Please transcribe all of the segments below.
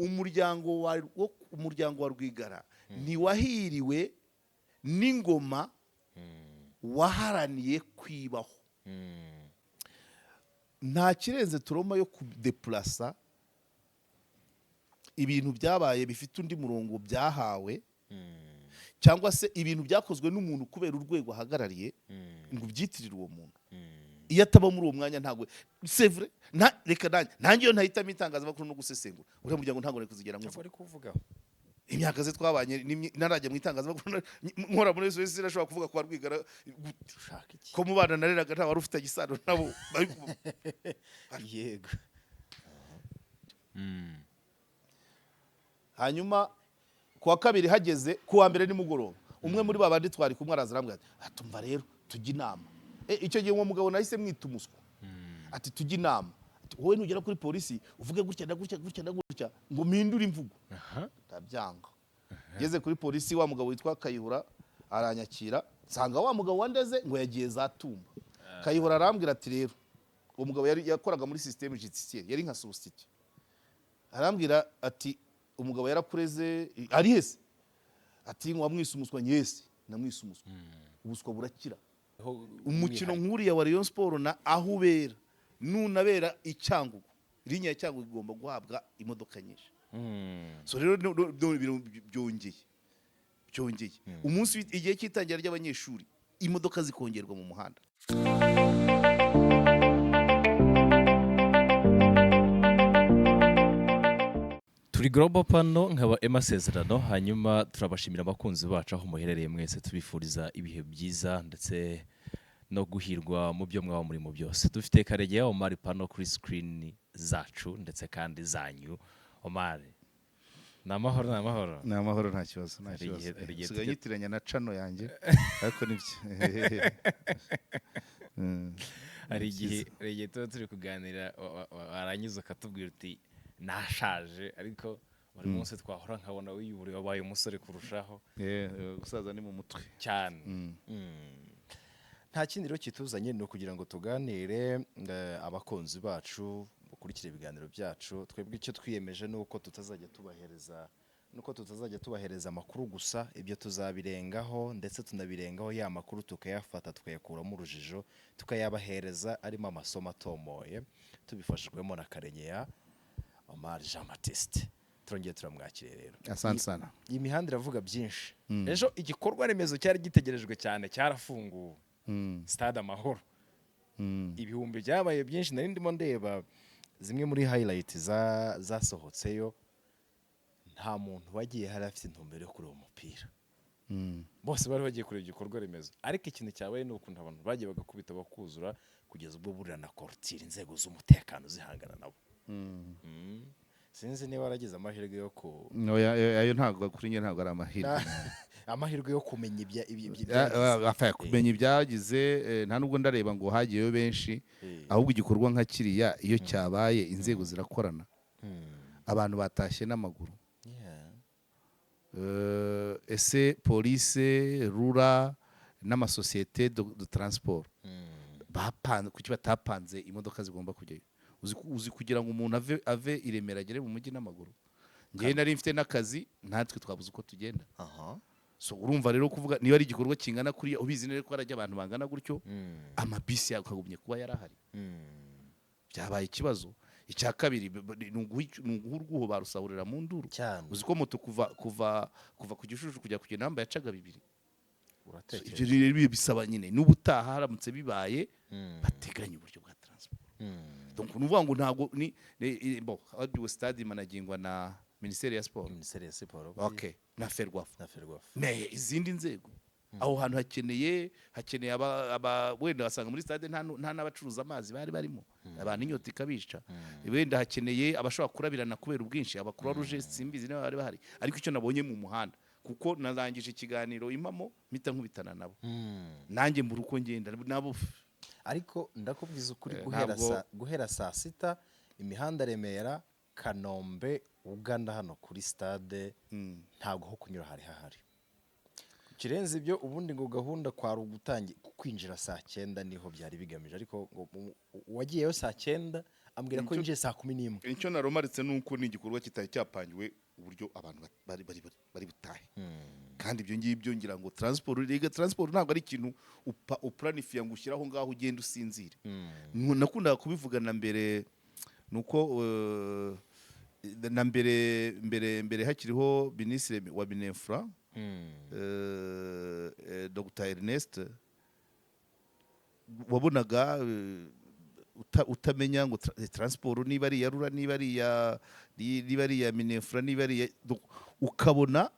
umuryango wa Rwigara ntiwahiriwe n'ingoma waharaniye kwibaho. Nta kirenze turoma yo kudeplasa ibintu byabaye bifite undi murongo byahawe cyangwa se ibintu byakozwe n'umuntu kubera urwego ahagarariye ngo byitirire uwo muntu. Iyo ataba muri uwo mwanya ntago c'est vrai reka nanjye yo ntahitamo itangazamakuru no gusesengura uriya muryango ntago kuzigera kuvuga imyaka ze twabanye narajya mu itangazamakuru nkora muri SOS irashobora kuvuga kwa Rwigara ko mu bana nareraga nta wari ufite igisano nabo yego. Hanyuma kuwa kabiri hageze kuwa mbere ni mugoroba umwe muri babandi twari kumwe arazarambwa atumva rero tujya inama. Icyo gihe uwo mugabo nahise mwita umuswa ati tujya inama, wowe nugera kuri polisi uvuge gutya na gutya gutya na gutya ngo mpindure imvugo. Ndabyanga. Ngeze kuri polisi wa mugabo witwa Kayihura aranyakira nsanga wa mugabo wandeze ngo yagiye za Tumba. Kayihura arambwira ati rero uwo mugabo yakoraga muri systeme judiciaire yari nka substitute. Arambwira ati umugabo yarakureze ari hese ati ngo wamwise umuswa nyese namwise umuswa ubuswa burakira. Umukino nkuriya wa Rayon Sport na ahubera nunabera icyangugu linya ya cyangugu igomba guhabwa imodoka nyinshi. So rero byongeye umunsi igihe cy'itangira ry'abanyeshuri imodoka zikongerwa mu muhanda. Turi Global Pano nkaba Emasezerano. Hanyuma turabashimira abakunzi bacu aho muherereye mwese, tubifuriza ibihe byiza ndetse no guhirwa mu byo mwaba muri mu byose. Dufite Karegeya Omar Pano kuri screen zacu ndetse kandi zanyu. Omar, namahoro nta kibazo sigaye nyitiranya na channel yanjye ariko nibyo hari igihe tuba turi kuganira aranyuze akatubwira uti nashaje ariko buri munsi twahora nkabona wiyuburiye wabaye umusore kurushaho. Gusaza ni mu mutwe cyane. Nta kindi rero kituzanye no kugira ngo tuganire abakunzi bacu bakurikira ibiganiro byacu. Twebwe icyo twiyemeje nuko tutazajya tubahereza amakuru gusa, ibyo tuzabirengaho ndetse tunabirengaho ya makuru tukayafata tukayakuramo urujijo tukayabahereza arimo amasomo atomoye tubifashijwemo na Karegeya Omar Jean Baptiste. Turongeye turamwakire rero. Asante sana. Iyi mihanda iravuga byinshi. Ejo igikorwa remezo cyari gitegerejwe cyane cyarafunguwe. Stade Amahoro. Ibihumbi byabaye byinshi, nari ndimo ndeba zimwe muri highlight zasohotseyo. Nta muntu wagiye hari afite intumbero yo kureba umupira. Bose bari bagiye kureba igikorwa remezo, ariko ikintu cyabaye ni ukuntu abantu bagiye bagakubita bakuzura kugeza ubwo burira na kortire inzego z'umutekano zihangana nabo. Sinzi niba waragize amahirwe yo ayo ntabwo kuri nge ntabwo ari amahirwe. Amahirwe yo kumenya kumenya ibyagize nta nubwo ndareba ngo hagiyeyo benshi, ahubwo igikorwa nka kiriya iyo cyabaye inzego zirakorana, abantu batashye n'amaguru. Ese police rura n'amasosiyete de transport kuki batapanze imodoka zigomba kujyayo? Uzi kugira ngo umuntu ave iremera agere mu mujyi n'amaguru. Ngewe nari mfite n'akazi natwe twabuze uko tugenda. So urumva rero kuvuga niba ari igikorwa kingana kuri ubizi nere ko arajya abantu bangana gutyo amabisi yakagumye kuba yarahari. Byabaye ikibazo. Icya kabiri n'uguhurguho barusahurira mu nduru. Uzi ko moto kuva ku Gishushu kujya kugenda namba yacaga 2. Ibyo rero bisaba nyine n'ubutaha haramutse bibaye bateganya uburyo bwa transport. Donc nuvuga ngo ntago ni audio stade managingwa na Ministeri ya Sport. Okay, na Ferwafa. Mais izindi nzego aho hantu hakeneye wenda basanga muri stade nta n'abacuruza amazi bari barimo, abantu inyota ikabica. Wenda hakeneye abashobora kurabirana kubera ubwinshi, abakuru ruje simbizi niba bari bahari, ariko icyo nabonye mu muhanda kuko narangije ikiganiro impamo mpita nkubitana nabo nanjye mbura uko ngenda nabo. Ariko ndakubwiza ukuri guhera saa 6 imihanda Remera Kanombe uganda hano kuri stade ntago ho kunyura hahari. Kirenze ibyo ubundi ngo gahunda kwa rugutangi kwinjira saa 9 niho byari bigamije, ariko ngo wagiyeyo saa 9 ambwira ko yinjiye saa 11. icyo naromaritse nuko ni igikorwa kitari cyapangiwe uburyo abantu bari butahe kandi ibyo ngibyo ngira ngo transport ntabwo ari ikintu uplanifia ngo ushyiraho ngaho ugenda usinzire. Nakundaga kubivugana mbere nuko na mbere hakiriho ministre wa Binefra Dr Ernest wabonaga utamenya ngo transport niba ari ya Rura niba ari ya Minefra niba ari ukabona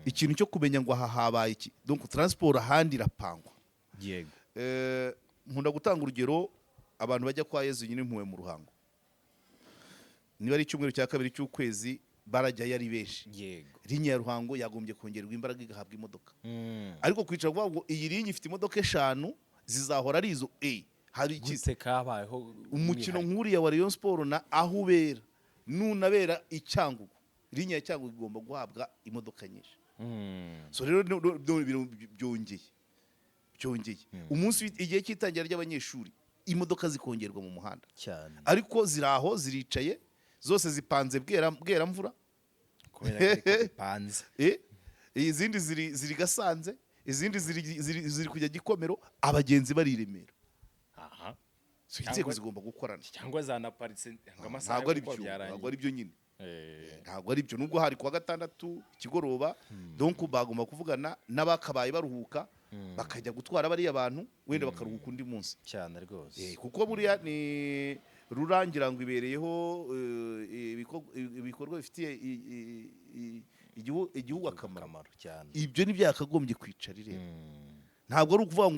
ikintu cyo kumenya ngo aha habaye iki. Donc transport ahandi irapangwa. Yego. Nkunda gutanga urugero abantu bajya kwa Yezu nyine impuwe mu Ruhango. Niba ari icyumweru cya kabiri cy'ukwezi barajya yari benshi. Yego. Linya ya Ruhango yagombye kongerwa imbaraga igahabwa imodoka. Ariko kwicara kuvuga ngo iyi linya ifite imodoka 5 zizahora ari izo hari ikise kabayeho umukino nk'uriya wa Rayon Sport na aho ubera nunabera icyangugu linya ya cyangugu igomba guhabwa imodoka nyinshi. So rero byongeye umunsi igihe cy'itangira ry'abanyeshuri imodoka zikongerwa mu muhanda cyane, ariko ziraho ziricaye zose zipanze bwera mvura kubera ko zipanze izindi ziri Gasanze izindi ziri kujya Gikomero abagenzi bari Remera. Inzego zigomba gukorana cyangwa zanaparitse ngamasaha ntabwo ari byo nyine ntabwo ari byo nubwo hari kuwa gatandatu ikigoroba donc bagomba kuvugana n'abakabaye baruhuka bakajya gutwara bari abantu wenda bakaruhuka undi munsi cyane rwose kuko buriya ni rurangira ngo ibereyeho ibikorwa bifitiye igihugu akamaro cyane. Ibyo ni byakagombye kwicarire ntabwo ari ukuvuga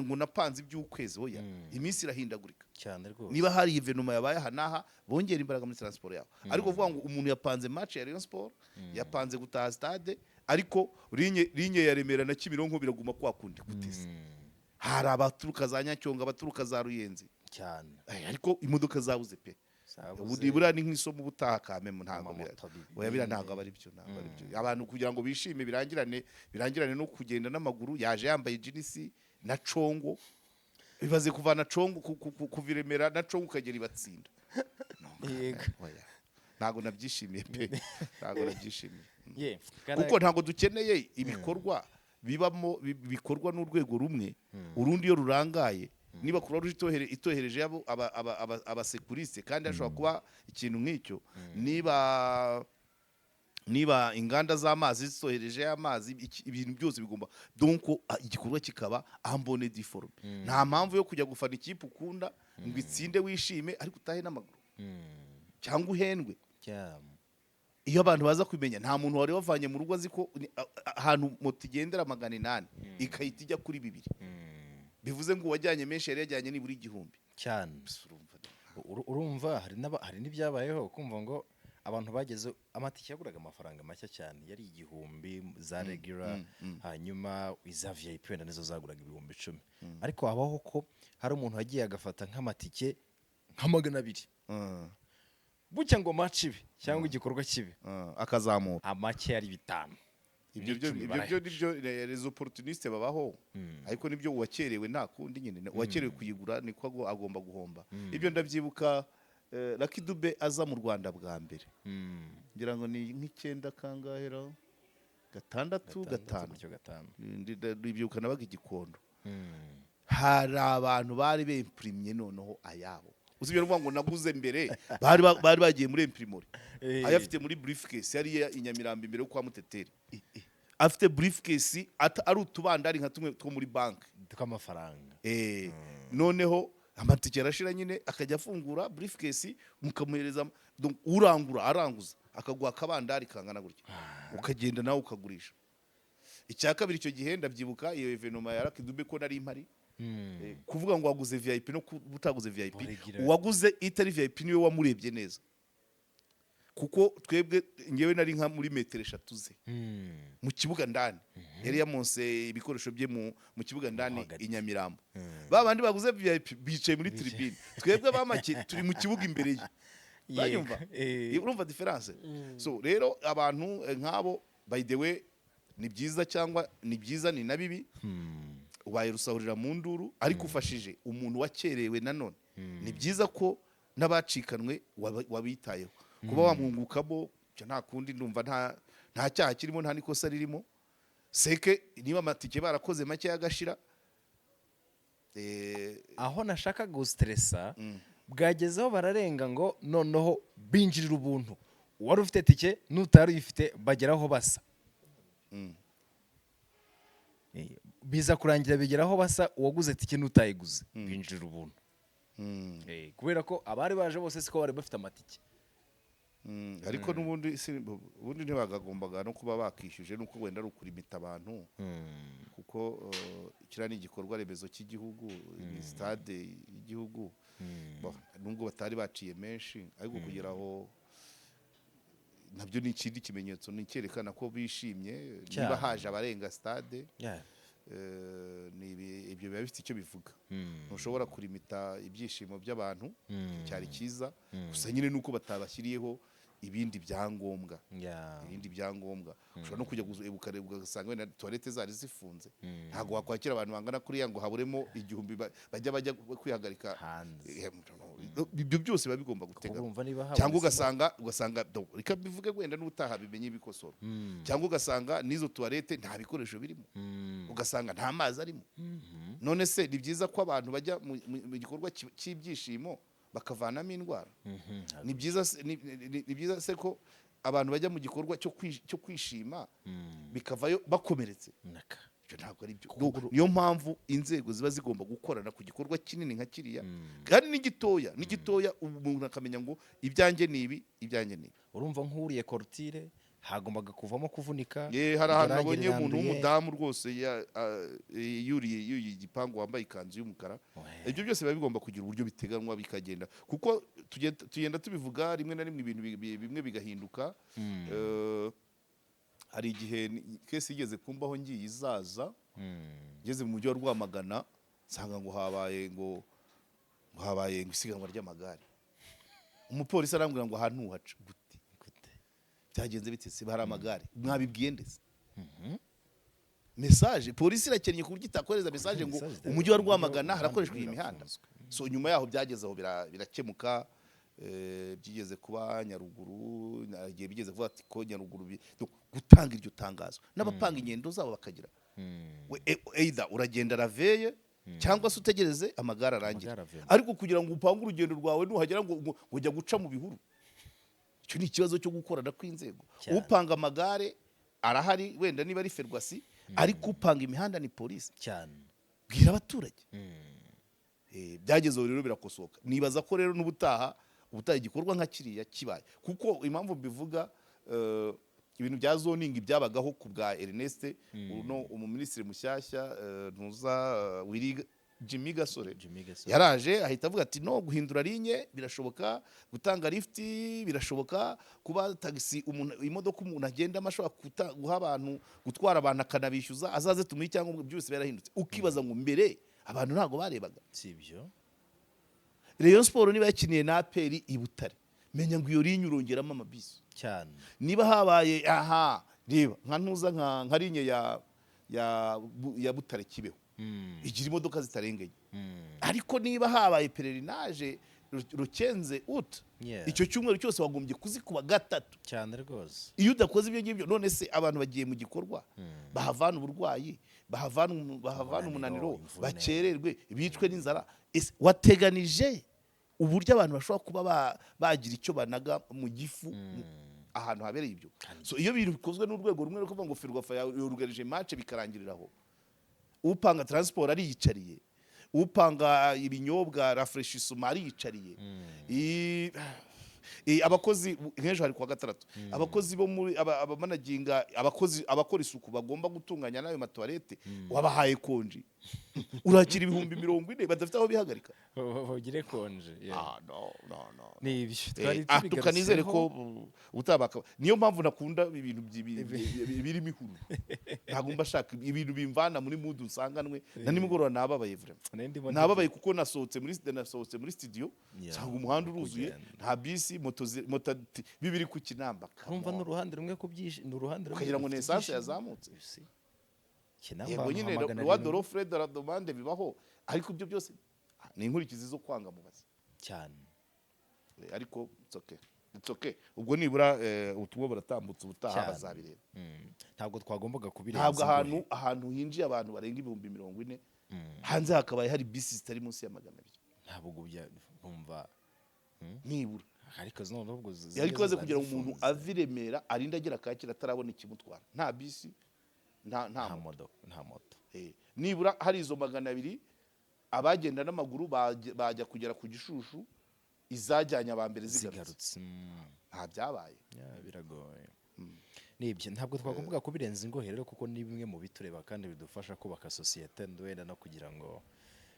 ngo napanze iby'ukwezi oya iminsi irahindagurika cyane rwose. Niba hari evenuma yabaye hanaha bongera imbaraga muri transport yabo ariko kuvuga ngo umuntu yapanze match ya Rayon Sport yapanze gutaha stade ariko linye ya Remera na Kimironko biraguma kwa kundi gutese hari abaturuka za Nyacyonga abaturuka za Ruyenzi cyane ariko imodoka zabuze pe ubudibura ni nk'isomo ubutaha kameme ntabwo oya ntabwo abari byo abantu kugira ngo bishime birangirane no kugenda n'amaguru yaje yambaye jinisi na congo bibaze kuvana congo kuviremera na congo ukagera ibatsinda ntabwo nabyishimiye pe ntabwo nabyishimiye kuko ntabwo dukeneye ibikorwa bibamo bikorwa n'urwego rumwe urundi yo rurangaye niba Croix Rouge itohereje yabo abasekuriste kandi ashobora kuba ikintu nk'icyo niba inganda z'amazi zitohereje amazi ibintu byose bigomba donc igikorwa kikaba ambone diforme nta mpamvu yo kujya gufana ikipe ukunda ngo itsinde wishime ariko utahe n'amaguru cyangwa uhendwe. Iyo abantu baza kumenya nta muntu wari wavanye mu rugo aziko ahantu moto igendera 800 ikahita ijya kuri 2 bivuze ngo wajyanye menshi yari yajyanye ni buri 1000 cyane. Urumva hari n'ibyabayeho kumva ngo abantu bageze amatike yaguraga amafaranga make cyane yari 1000 za regular hanyuma iza VIP wenda nizo zaguraga 1010 ariko habaho ko hari umuntu wagiye agafata nk'amatike nka 200 bucya ngo match ibe cyangwa igikorwa kibe akazamura amake yari 5. Ibyo nibyo les opportunistes babaho ariko nibyo uwakerewe nta kundi nyine uwakerewe kuyigura niko agomba guhomba. Ibyo ndabyibuka Lucky Dube aza mu Rwanda bwa mbere ngira ngo ni nk'icyenda kangahera 6 ndibyibuka nabaga Igikondo hari abantu bari bemprimye noneho ayabo uzibyo ruvuga ngo naguze mbere bari bagiye muri imprimori ayafite muri briefcase yari inyamirambo imbere kwa Muteteri afite briefcase ari utubandari nka tumwe two muri bank tw'amafaranga noneho amatike yarashira nyine akajya afungura briefcase mukamuhereza aranguza akaguha akabandari kangana gutya ukagenda nawe ukagurisha. Icya kabiri icyo gihe ndabyibuka iyo evenoma ya Lucky Dube ko nari impari kuvuga ngo waguze VIP no butaguze VIP uwaguze itari VIP niwe wamurebye neza kuko twebwe ngewe nari nka muri metero 3 ze mu kibuga ndani yari yamonse ibikoresho bye mu kibuga ndani inyamirambo babandi baguze VIP bicaye muri tribune twebwe bamake turi mu kibuga imbere ye bayumva urumva difference. So rero abantu nkabo by the way ni byiza cyangwa ni byiza ni nabibi ubaye rusahurira mu nduru ariko ufashije umuntu wakerewe nanone ni byiza ko n'abacikanwe wabitayeho kuba wamwungukamo nta kundi ndumva nta cyaha kirimo nta n'ikosa ririmo seke niba amatike barakoze make y'agashira aho nashaka gustressa bwagezeho bararenga ngo noneho binjirira ubuntu wari ufite tike n'utari uyifite bageraho basa biza kurangira bigeraho basa uwaguze tike n'utayiguze binjirira ubuntu kubera ko abari baje bose siko bari bafite amatike ariko n'ubundi ntibagagombaga no kuba bakishyuje nuko wenda ari ukurimita abantu kuko kiriya ni igikorwa remezo cy'igihugu ni stade y'igihugu nubwo batari baciye menshi ariko kugira aho nabyo ni ikindi kimenyetso ni cyerekana ko bishimye niba haje abarenga stade ibyo biba bifite icyo bivuga ntushobora kurimita ibyishimo by'abantu cyari cyiza gusa nyine nuko batabashyiriyeho ibindi byangombwa ushobora no kujya ugasanga wenda toilette zari zifunze ntabwo wakwakira abantu bangana kuriya ngo haburemo igihumbi bajya kwihagarika ibyo byose biba bigomba guteganywa cyangwa ugasanga reka bivuge wenda n'utaha bimenye ibikosoro cyangwa ugasanga n'izo toilette nta bikoresho birimo ugasanga nta mazi arimo none se ni byiza ko abantu bajya mu gikorwa cy'ibyishimo bakavanamo indwara ni byiza se ko abantu bajya mu gikorwa cyo kwishima bikavayo bakomeretse ntabwo ari byo niyo mpamvu inzego ziba zigomba gukorana ku gikorwa kinini nka kiriya kandi n'igitoya umuntu akamenya ngo ibyanjye ni ibi urumva nk'uriye korutire hagombaga kuvamo kuvunika hari ahantu nabonye umuntu w'umudamu rwose yuriye igipangu wambaye ikanzu y'umukara ibyo byose biba bigomba kugira uburyo biteganywa bikagenda kuko tugenda tubivuga rimwe na rimwe ibintu bimwe bigahinduka hari igihe kesi igeze kumbaho ngiye izaza ngeze mu mujyi wa Rwamagana nsanga ngo habaye isiganwa ry'amagare umupolisi arambwira ngo ahantu uhaca byagenze bitse hari amagare mwabibwiye ndetse message polisi irakennye ku buryo itakoreza message ngo umujyi wa Rwamagana harakoreshwa iyi mihanda so nyuma yaho byagezeho birakemuka byigeze kuba Nyaruguru nagiye bigeze kuvuga ati ko Nyaruguru gutanga iryo tangazo n'abapanga ingendo zabo bakagira either uragenda raveye cyangwa se utegereze amagare arangira ariko kugira ngo upange urugendo rwawe nuhagera ngo ujya guca mu bihuru icyo ni ikibazo cyo gukorana kw'inzego upanga amagare arahari wenda niba ari ferwasi ariko upanga imihanda ni polisi cyane bwira abaturage byagezeho rero birakosoka nibaza ko rero n'ubutaha igikorwa nka kiriya kibaye kuko impamvu mbivuga ibintu bya zoning byabagaho ku bwa Ernest umuminisitiri mushyashya ntuza Jimmy Gasore yaraje ahita avuga ati no guhindura linye birashoboka gutanga lift birashoboka kuba taxi imodoka umuntu agenda amashobora guha abantu gutwara abantu akanabishyuza azaze tumuhe cyangwa byose birahindutse ukibaza ngo mbere abantu ntago barebaga sibyo Rayon Sport niba yakiniye na APR i Butare menya ngo iyo linye urongeramo amabisi cyane niba habaye reba nka ntuza nka linye ya Butare Kibeho igira imodoka zitarengeye ariko niba habaye pelerinage rukenze icyo cyumweru cyose wagombye kuzikuba gatatu cyane rwose iyo udakoze ibyo ngibyo none se abantu bagiye mu gikorwa bahavana uburwayi bahavana umunaniro bakererwe bicwe n'inzara wateganije uburyo abantu bashobora kuba bagira icyo banaga mu gifu ahantu habereye ibyo so iyo bintu bikozwe n'urwego rumwe rwo kuvuga ngo Ferwafa yorugarije match bikarangiriraho upanga transport ariyicariye upanga ibinyobwa refreshissement ariyicariye abakozi nk'ejo hari kwa gatandatu abakozi bo muri abamanaginga abakora isuku bagomba gutunganya nayo matoilette wabahaye konji urakira ibihumbi 40 badafite aho bihagarika bagire konje no ni ibyo twari tubigarutseho tukanizere ko utabaka niyo mpamvu nakunda ibintu biri mihuru ntabwo mbashaka ibintu bimvana muri mood nsanganwe na nimugorora nababaye vraiment nababaye kuko nasohotse muri studio cyangwa umuhanda uruzuye nta bisi moto bibiri ku kinamba urumva n'uruhande rumwe n'uruhande rumwe kugira ngo nesase yazamutse yego nyine roi de l'offre de la demande bibaho ariko ibyo byose ni inkurikizi zo kwanga mubaza cyane ariko it's okay ubwo nibura ubutumwa buratambutse ubutaha Cyane. bazabireba. ntabwo twagombaga kubirenza ntabwo ngo- ahantu hinjiye abantu barenga 40,000 hanze hakabaye hari bisi zitari munsi ya 200 ntabwo bumva nibura. ariko noneho ubwo yari koze kugira ngo umuntu ave i Remera arinde agera Kacyiru atarabona ikimutwara nta bisi nta moto. nta moto. nibura hari izo 200 abagenda n'amaguru bajya kugera ku Gishushu izajyanye abambere zigarutse. nta byabaye. Biragoye. Nibyo ntabwo twagombaga kubirenza ingohe rero kuko ni bimwe mu bitureba kandi bidufasha kubaka sosiyete wenda no kugira ngo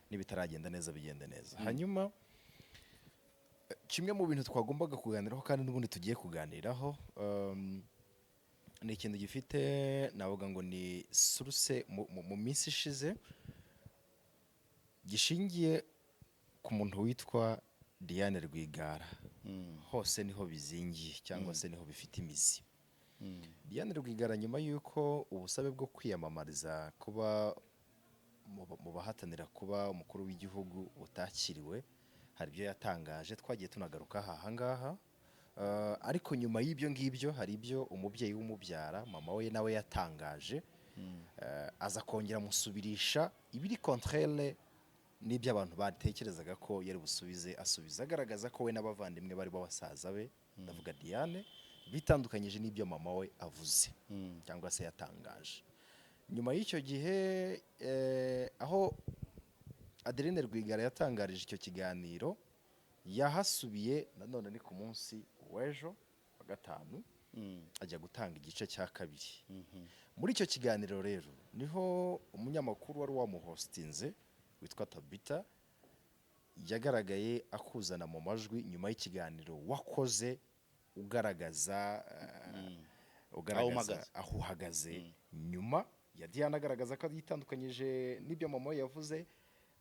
nibitaragenda neza bigende neza. Hanyuma kimwe mu bintu twagombaga kuganiraho kandi n'ubundi tugiye kuganiraho ni ikintu gifite navuga ngo ni source mu minsi ishize gishingiye ku muntu witwa Diane Rwigara. Hose niho bizingiye cyangwa se niho bifite imizi. Diane Rwigara nyuma y'uko ubusabe bwo kwiyamamariza kuba mu bahatanira kuba umukuru w'igihugu utakiriwe, hari ibyo yatangaje twagiye tunagaruka aha ngaha. Ariko nyuma y'ibyo ngibyo hari ibyo umubyeyi w'umubyara mama we nawe yatangaje, aza kongera musubirisha ibiri contraire n'ibyo abantu batekerezaga ko yari busubize, asubiza agaragaza ko we n'abavandimwe bari basaza be, ndavuga Diane, bitandukanyije n'ibyo mama we avuze cyangwa se yatangaje. Nyuma y'icyo gihe aho Adeline Rwigara yatangarije icyo kiganiro, yahasubiye nanone ni ku munsi w'ejo wa gatanu, ajya gutanga igice cya kabiri. Muri icyo kiganiro rero niho umunyamakuru wari wamuhostinze witwa Tabita yagaragaye akuzana mu majwi nyuma y'ikiganiro wakoze ugaragaza aho uhagaze nyuma ya Diane, agaragaza ko yitandukanyije n'ibyo mama we yavuze.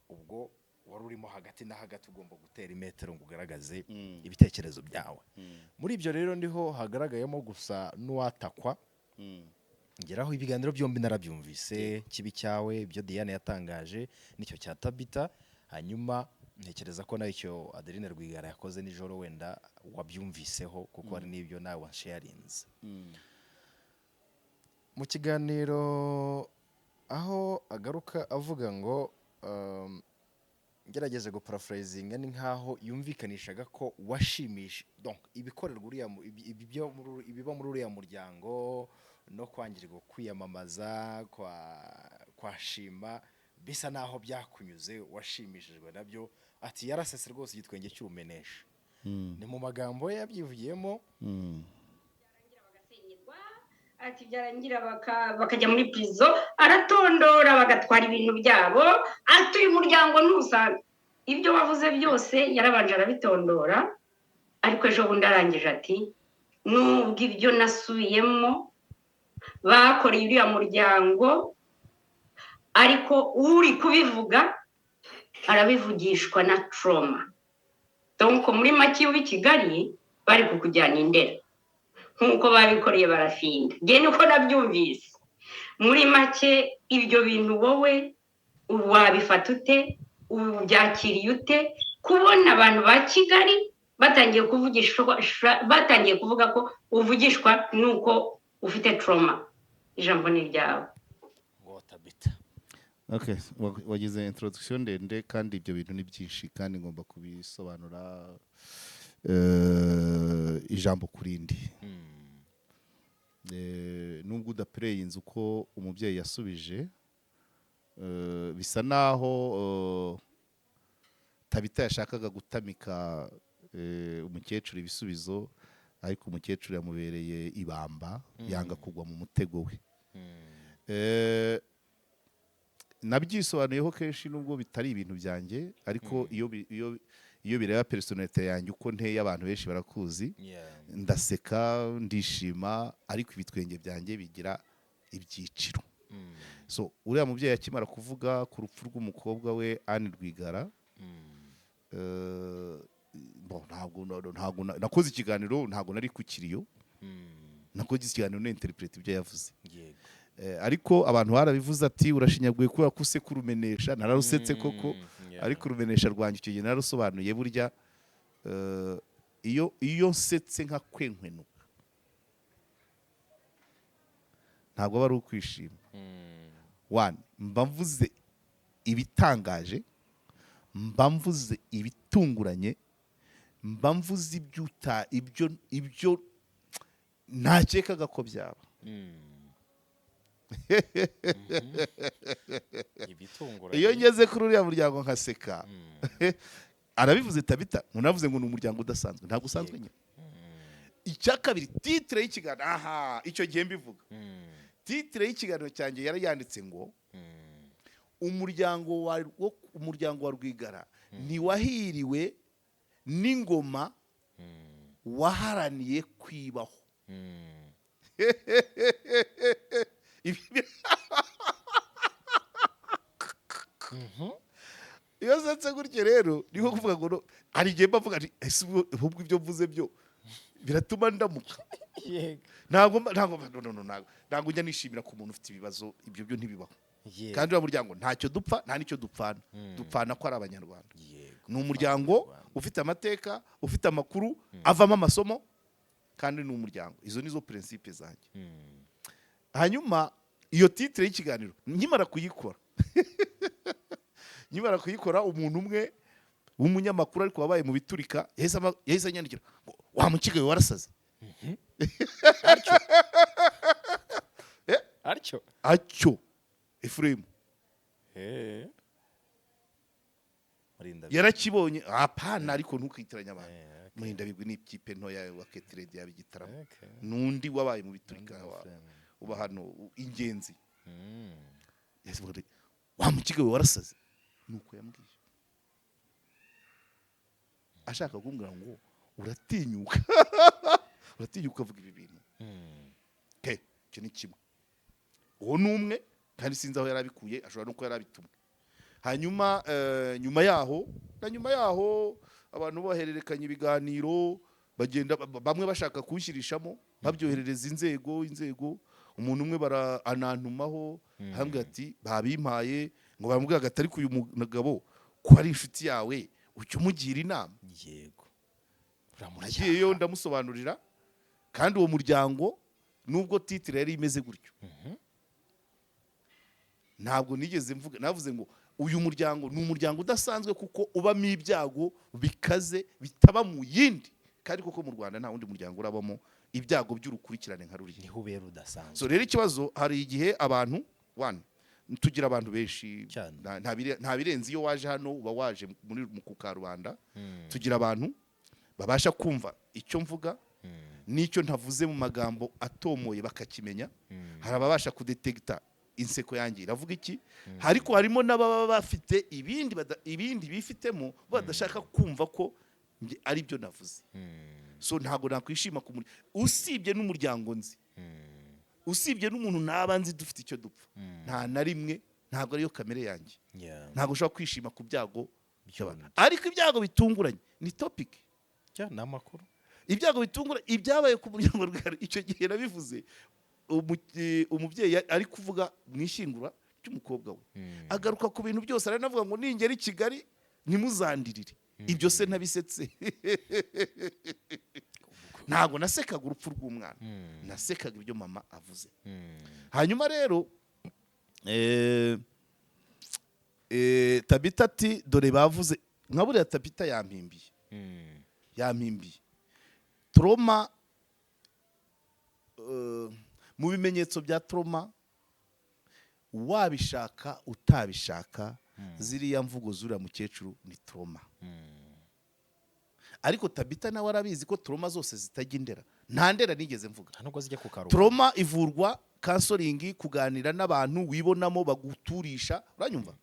Ubwo wari urimo hagati na hagati ugomba gutera imetero ngo ugaragaze ibitekerezo byawe. Muri ibyo rero niho hagaragayemo gusa n'uwatakwa. Ngeraho ibiganiro byombi narabyumvise, kibi cyawe ibyo Diane yatangaje nicyo cya Tabita. Hanyuma ntekereza ko nacyo Adeline Rwigara yakoze nijoro wenda wabyumviseho kuko hari n'ibyo nawe wansharinze. Mu kiganiro aho agaruka avuga ngo ngerageze guparaphrasing ni nkaho yumvikanishaga ko washimisha donc ibikorerwa ibiba muri uriya muryango no kwangirwa kwiyamamaza kwashima bisa naho byakunyuze washimishijwe nabyo. Ati yarasese rwose igitwenge cy'urumenesha. Ni mu magambo ye yabyivugiyemo. Ati byarangira bakajya muri prison, aratondora bagatwara ibintu byabo. Ati uyu muryango ntusaga ibyo wavuze byose yarabanje arabitondora. Ariko ejo bundi arangije ati nubwo ibyo nasubiyemo bakoreye uriya muryango, ariko uri kubivuga arabivugishwa na trauma. Donc muri make w'i Kigali bari kukujyana Indera nkuko babikoreye barafinda. Nge nuko nabyumvise. Muri make ibyo bintu wowe wabifata ute, ubyakiriye ute kubona abantu ba Kigali batangiye kuvuga ko uvugishwa nuko ufite trauma? Ijambo ni ryawe. Okay, wagize introduction ndende kandi ibyo bintu ni byinshi kandi ngomba kubisobanura ijambo kurindi. Nubwo udaplayinze uko umubyeyi yasubije, bisa naho Tabita yashakaga gutamika umukecuru ibisubizo, ariko umukecuru yamubereye ibamba, yanga kugwa mu mutego we. Nabyisobanuyeho kenshi nubwo bitari ibintu byanjye, ariko iyo bireba personality yanjye uko nteye abantu benshi barakuzi. Ndaseka ndishima, ariko ibitwenge byanjye bigira ibyiciro. So uriya mubyeyi akimara kuvuga ku rupfu rw'umukobwa we Anne Rwigara, ntabwo nakoze ikiganiro, ntabwo nari ku kiriyo, nakoze ikiganiro na interpret ibyo yavuze. Ariko abantu barabivuze ati urashinyaguye kubera ko use kurumenesha. Nararusetse koko, ariko urumenesha rwanjye icyo gihe nararusobanuye. Burya iyo nsetse nka kwenkwenuka ntabwo aba ari ukwishima. One, mba mvuze ibitangaje, mba mvuze ibitunguranye, mba mvuze ibyo ntakekaga ko byaba. Iyo ngeze kuri uriya muryango nkaseka arabivuze Tabita munavuze ngo ni umuryango udasanzwe. Ntabwo usanzwe nyine. Icya kabiri titre y'ikiganiro, aha icyo gihe mbivuga, titre y'ikiganiro cyanjye yari yanditse ngo umuryango wa Rwigara ntiwahiriwe n'ingoma waharaniye kwibaho. Iyo nsetse gutyo rero niho kuvuga ngo hari igihe mbavuga nti ese ubwo ibyo mvuze byo biratuma ndamuka. Ntabwo njya nishimira ku muntu ufite ibibazo, ibyo byo ntibibaho. Kandi uriya muryango ntacyo dupfa, nta n'icyo dupfana. Dupfana ko ari Abanyarwanda. Ni umuryango ufite amateka, ufite amakuru, avamo amasomo, kandi ni umuryango. Izo nizo principe zanjye. Hanyuma iyo titre y'ikiganiro nkimara kuyikora umuntu umwe w'umunyamakuru ariko wabaye mu biturika yahise anyandikira ngo wa mukiga we warasaze. Atyo Ephraim yarakibonye. Apana, ariko ntukitiranya abantu. Muhindabigwi ni ikipe ntoya wa Ketrede yabigitaramo. Nundi wabaye mu biturika uba hano ingenzi. Wa mukiga we warasaze. Nuko yambwiye ashaka kumbwira ngo uratinyuka uvuga ibi bintu. Icyo ni kimwe. Uwo ni umwe, kandi sinzi aho yarabikuye, ashobora nuko yarabitumwe. Hanyuma nyuma yaho abantu bahererekanya ibiganiro, bagenda bamwe bashaka kuwushyirishamo babyoherereza inzego. Umuntu umwe baranantumaho hambwe ati babimpaye ngo bamubwira atari ku uyu mugabo ko ari inshuti yawe ucyo umugira inama. Yego, nagiyeyo ndamusobanurira, kandi uwo muryango nubwo titre yari imeze gutyo ntabwo nigeze mvuga. Navuze ngo uyu muryango ni umuryango udasanzwe kuko ubamo ibyago bikaze bitaba mu yindi, kandi koko mu Rwanda nta wundi muryango urabamo ibyago by'urukurikirane nka ruriya. Niho ubera udasanzwe. So rero ikibazo, hari igihe abantu tugira abantu benshi, nta birenze iyo waje hano uba waje mu kukarubanda. Tugira abantu babasha kumva icyo mvuga n'icyo ntavuze mu magambo atomoye bakakimenya. Hari ababasha kudetekta inseko yanjye iravuga iki, ariko harimo n'ababa bafite ibindi bifitemo badashaka kumva ko ari byo navuze. So ntabwo nakwishima usibye n'umuryango nzi, usibye n'umuntu naba nzi dufite icyo dupfa, nta na rimwe, ntabwo ariyo kamere yanjye. Ntabwo ushobora kwishima ku byago by'abantu, ariko ibyago bitunguranye ni topic. Ni amakuru. Ibyago bitungura ibyabaye ku muryango Rwigara. Icyo gihe nabivuze, umubyeyi ari kuvuga mu ishyingura ry'umukobwa we, agaruka ku bintu byose, aranavuga ngo ningera i Kigali ntimuzandirire. Ibyo se nabisetse. Ntabwo nasekaga urupfu rw'umwana, nasekaga ibyo mama avuze. Hanyuma rero Tabita ati dore bavuze nka buriya. Tabita yampimbiye trauma. Mu bimenyetso bya trauma, wabishaka utabishaka, ziriya mvugo zuriya mukecuru ni trauma. Ariko Tabita nawe arabizi ko trauma zose zitajya indera. Nta ndera nigeze mvuga. Trauma ivurwa counseling, kuganira n'abantu wibonamo baguturisha, uranyumva.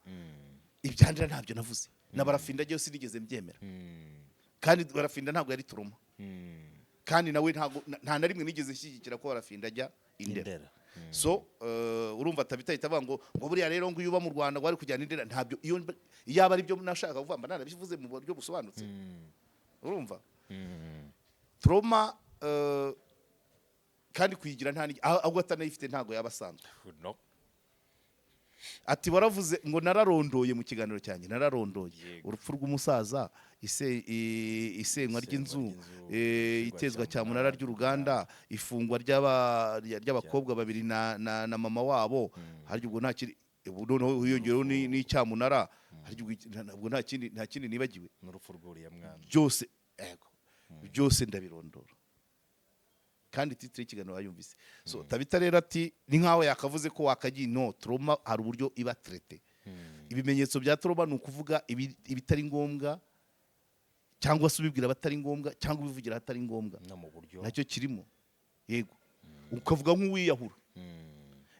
Ibyandira ntabyo navuze. Na Barafinda ryo sinigeze mbyemera. Kandi Barafinda ntabwo yari trauma. Kandi nawe nta na rimwe nigeze shyigikira ko Barafinda ajya indera. So urumva Tabita itavuga ngo buriya rero ngo yuba mu Rwanda wari kujyana indera. Ntabyo, iyo yaba ari byo nashaka kuvuga mba narabivuze mu buryo busobanutse. Urumva trauma kandi kuyigira nta ahubwo atanayifite ntabwo yabasanzwe. ati waravuze ngo nararondoye mu kiganiro cyanjye nararondoye Yego. urupfu rw'umusaza isenywa ry'inzu itezwa cyamunara ry'uruganda ifungwa ry'abakobwa babiri na mama wabo harya ubwo nta kiri noneho hiyongereho n'icyamunara harya ubwo nta kindi nibagiwe n'urupfu rw'uriya mwana byose ego byose ndabirondora kandi titre y'ikiganiro wayumvise so Tabita rero ati ni nkaho yakavuze ko wakagiye no trauma hari uburyo iba traité ibimenyetso bya trauma ni ukuvuga ibitari ngombwa cyangwa se ubibwira abatari ngombwa cyangwa ubivugira ahatari ngombwa no mu buryo nacyo kirimo yego ukavuga nk'uwiyahura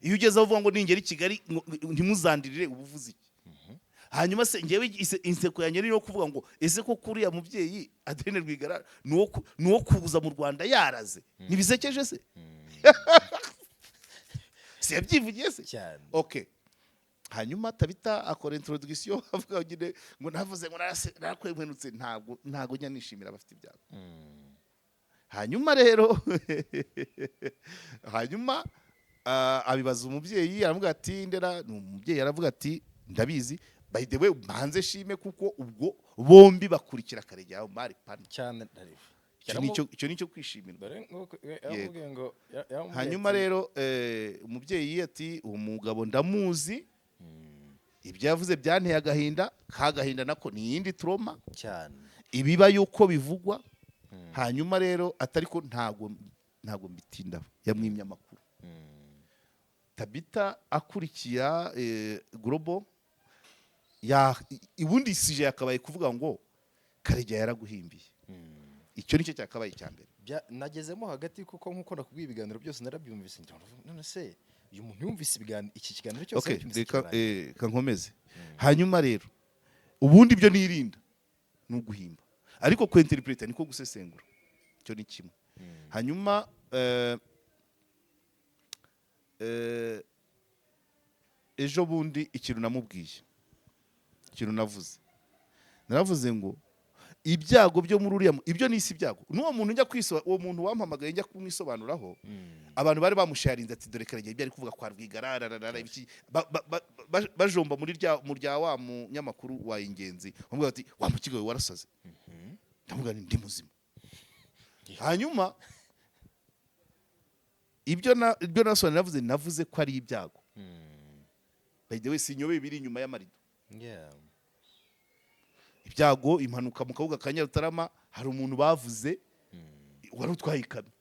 iyo ugeze avuga ngo ningera i Kigali ntimuzandirire ubuvuzi iki hanyuma se ngewe inseko yanjye no kuvuga ngo ese ko kuriya mubyeyi Adeline Rwigara nuwo kuza mu Rwanda yaraze nibisekeje se se yabyivugiye se cyane okay hanyuma Tabita akora introduction avuga ngo navuze ngo narakwenutse ntago njya nishimira abafite ibyago hanyuma rero abibaza umubyeyi aravuga ati ndera umubyeyi aravuga ati ndabizi by the way mbanze shime kuko ubwo bombi bakurikira Karegeya mari pan cyane icyo nicyo kwishimirwa yavuga ngo hanyuma rero umubyeyi ati umugabo ndamuzi ibyo yavuze byanteye agahinda kagahinda nako ni yindi trauma cyane ibiba yuko bivugwa hanyuma rero atariko ntago mbitindaho yamwimye amakuru Tabita akurikira global ubundi sije yakabaye kuvuga ngo Karegeya yaraguhimbiye icyo nicyo cyakabaye cya mbere nagezemo hagati kuko nkuko nakubwiye ibiganiro byose narabyumvise none se uyu muntu yumvise iki kiganiro cyose reka nkomeze hanyuma rero ubundi byo nirinda ni uguhimba ariko kwinterpreta niko gusesengura icyo ni kimwe hanyuma ejo bundi ikintu namubwiye ikintu naravuze ngo ibyago byo muri uriya ibyo ni isi ibyago n'uwo muntu njya uwo muntu wampamagaye njya kumwisobanuraho abantu bari bamusharinze ati dore Karegeya ibyo ari kuvuga kwa Rwigara bajomba mu rya wa munyamakuru wa Ingenzi bamubwira ati wa mukigo we warasaze ndamubwira ndi muzima hanyuma ibyo nasobanura navuze ko ari ibyago by the way sinyobeye biri inyuma y'amarido ibyago impanuka mu kabuga ka Nyarutarama hari umuntu bavuze wari utwaye ikamyo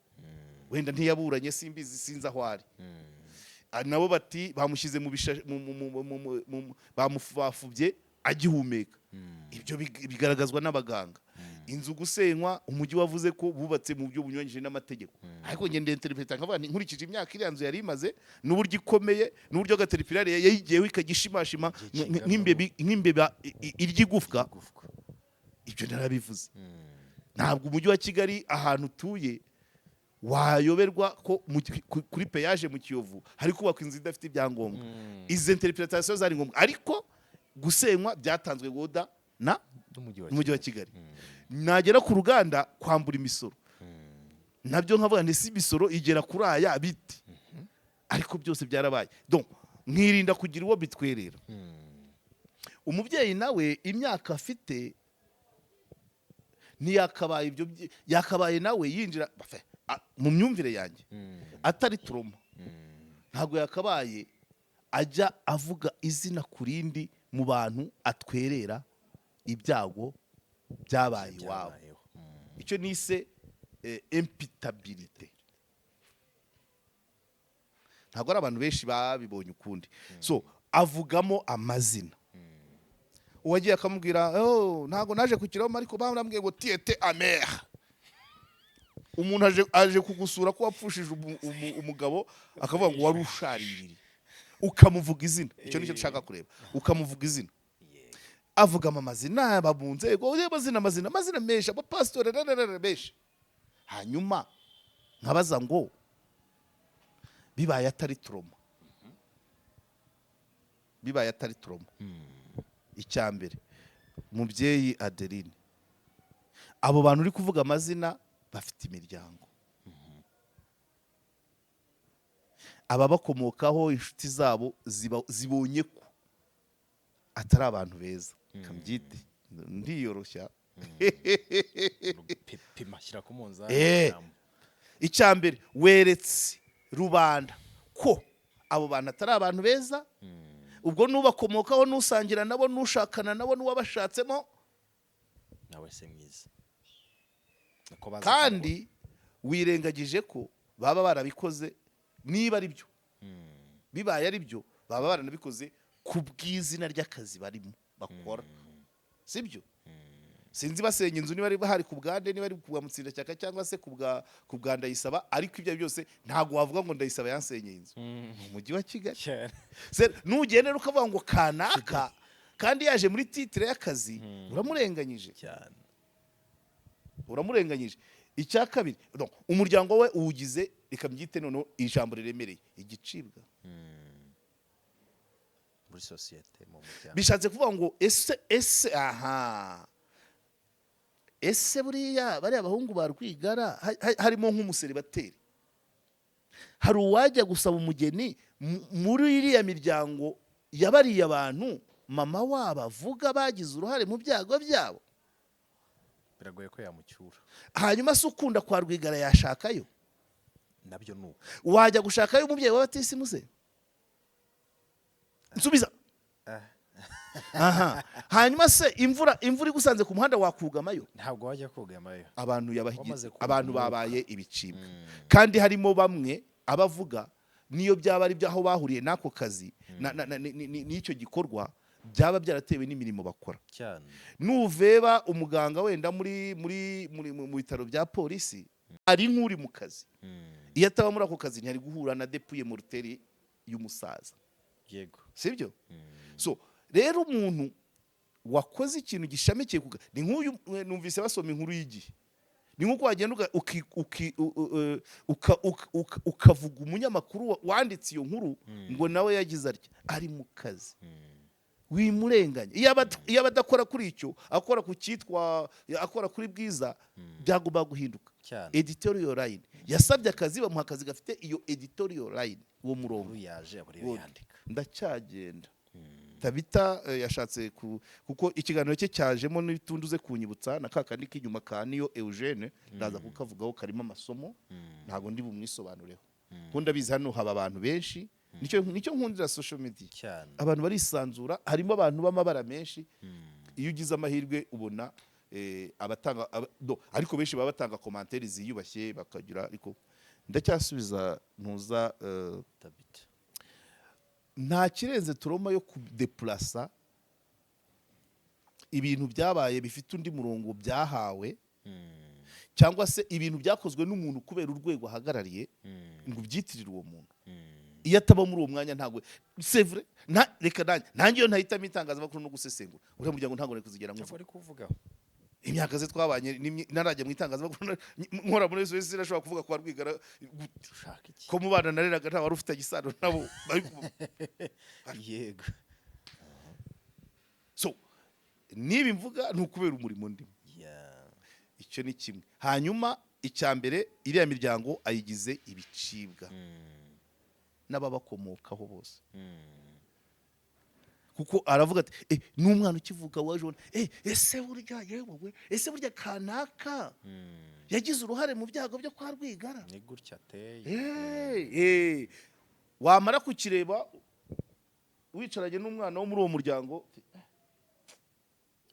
wenda ntiyaburanye simbizi sinza aho ari nabo bati bamushyize mu bamufubye agihumeka ibyo bigaragazwa n'abaganga inzu gusenywa umujyi wavuze ko bubatse mu buryo bunyuranyije n'amategeko ariko ngende interpreta nkavuga nkurikije imyaka iriya nzu yari imaze n'uburyo ikomeye n'uburyo gateripilare yayigiyeho ikagishimashima nk'imbeba iry'igufwa ibyo narabivuze ntabwo umujyi wa Kigali ahantu utuye wayoberwa ko kuri peyaje mu Kiyovu hari kubakwa inzu idafite ibyangombwa izi interpretation zari ngombwa ariko gusenywa byatanzwe goda na umujyi wa Kigali nagera ku ruganda kwambura imisoro nabyo nkavuga nti si imisoro igera kuri aya biti ariko byose byarabaye donc nkirinda kugira uwo bitwerera umubyeyi nawe imyaka afite ntiyakabaye ibyo yakabaye nawe yinjira mu myumvire yanjye atari trauma ntabwo yakabaye ajya avuga izina ku rindi mu bantu atwerera ibyago byabaye iwabo icyo nise imputabilité ntabwo ari abantu benshi babibonye ukundi so avugamo amazina uwagiye akamubwira ntabwo naje ku Kiroma ariko bamubwiye ngo tiete amer umuntu aje kugusura ko wapfushije umugabo akavuga ngo wari ushaririye ukamuvuga izina icyo nicyo dushaka kureba ukamuvuga izina avugamo amazina mu nzego amazina menshi abapasitori benshi hanyuma nkabaza ngo bibaye atari trauma icya mbere umubyeyi Adeline abo bantu uri kuvuga amazina bafite imiryango ababakomokaho inshuti zabo zibonye ko atari abantu beza kambyite ndiyoroshya pima shyira ku Eh. munzani icya mbere weretse rubanda ko abo bantu atari abantu beza ubwo nubakomokaho nusangira nabo nushakana nabo nuwabashatsemo nawe se mwiza Niko baza kandi wirengagije ko baba barabikoze niba ari byo bibaye ari byo baba baranabikoze ku bw'izina ry'akazi barimo bakora sibyo sinzi basenya inzu niba ari bahari ku bwande niba ari ku bwa Mutsindashyaka cyangwa se ku bwa Ndayisaba ariko ibyo byose ntabwo wavuga ngo Ndayisaba yansenyeye inzu mu mujyi wa Kigali cyane. nugendera ukavuga ngo kanaka kandi yaje muri titre y'akazi uramurenganyije cyane uramurenganyije icya kabiri umuryango we uwugize reka mbyite noneho ijambo riremereye igicibwa muri societe mu muryango bishatse kuvuga ngo ese buriya bariya bahungu ba Rwigara harimo nk'umuseribateri hari uwajya gusaba umugeni muri iriya miryango yabariye abantu mama wabo avuga bagize uruhare mu byago byabo biragoye ko yamucyura hanyuma se ukunda kwa Rwigara yashakayo nabyo nuko wajya gushakayo umubyeyi w'abatisimu se nsubiza aha hanyuma se imvura igusanze ku muhanda wakugamayo ntabwo wajya kugamayo abantu babaye ibicibwa kandi harimo bamwe abavuga niyo byaba ari byaho bahuriye n'ako kazi n'icyo gikorwa byaba byaratewe n'imirimo bakora cyane nuveba umuganga wenda mu bitaro bya polisi ari nk'uri mu kazi iyo ataba muri ako kazi ntiyari guhura na depuye morteri y'umusaza yego sibyo so rero umuntu wakoze ikintu gishamikiye ni nk'uyu numvise basoma inkuru y'igihe ni nk'uko wagenda ukavuga umunyamakuru wanditse iyo nkuru ngo nawe yagize atya ari mu kazi wimurenganya iyo aba adakora kuri icyo akora ku cyitwa akora kuri bwiza byagomba guhinduka editorial line yasabye akazi bamuha akazi gafite iyo editorial line uwo murongo yaje aburiyo yandika ndacyagenda Tabita yashatse kuko ikiganiro cye cyajemo n'utunduze kunyibutsa na kakandi k'inyuma ka niyo Eugene ndaza kukavugaho karimo amasomo ntago ndi bumwisobanureho ko ndabizi hano haba abantu benshi nicyo nkundira social media abantu barisanzura harimo abantu b'amabara menshi iyo ugize amahirwe ubona abatanga ariko benshi baba batanga commentaire ziyubashye bakagira ariko ndacyasubiza ntuza Tabita nta kirenze turoma yo kudeplasa ibintu byabaye bifite undi murongo byahawe cyangwa se ibintu byakozwe n'umuntu kubera urwego ahagarariye ngo ubyitirire uwo muntu iyo ataba muri uwo mwanya ntabwo c'est vrai reka nanjye iyo ntahitamo itangazamakuru no gusesengura uriya muryango ntabwo nari kuzigera kuvugaho imyaka ze twabanye narajya mu itangazamakuru nkora muri SOS irashobora kuvuga kwa Rwigara ko mu bana nareraga nta wari ufite gisano nabo yego so niba mvuga ntukubera umurimo ndimo icyo ni kimwe hanyuma icya mbere iriya miryango ayigize ibicibwa n'ababakomokaho bose kuko aravuga ati n'umwana ukivuga waje ese burya kanaka yagize uruhare mu byago byo kwa Rwigara ni gutya ateye wamara kukireba wicaranye n'umwana wo muri uwo muryango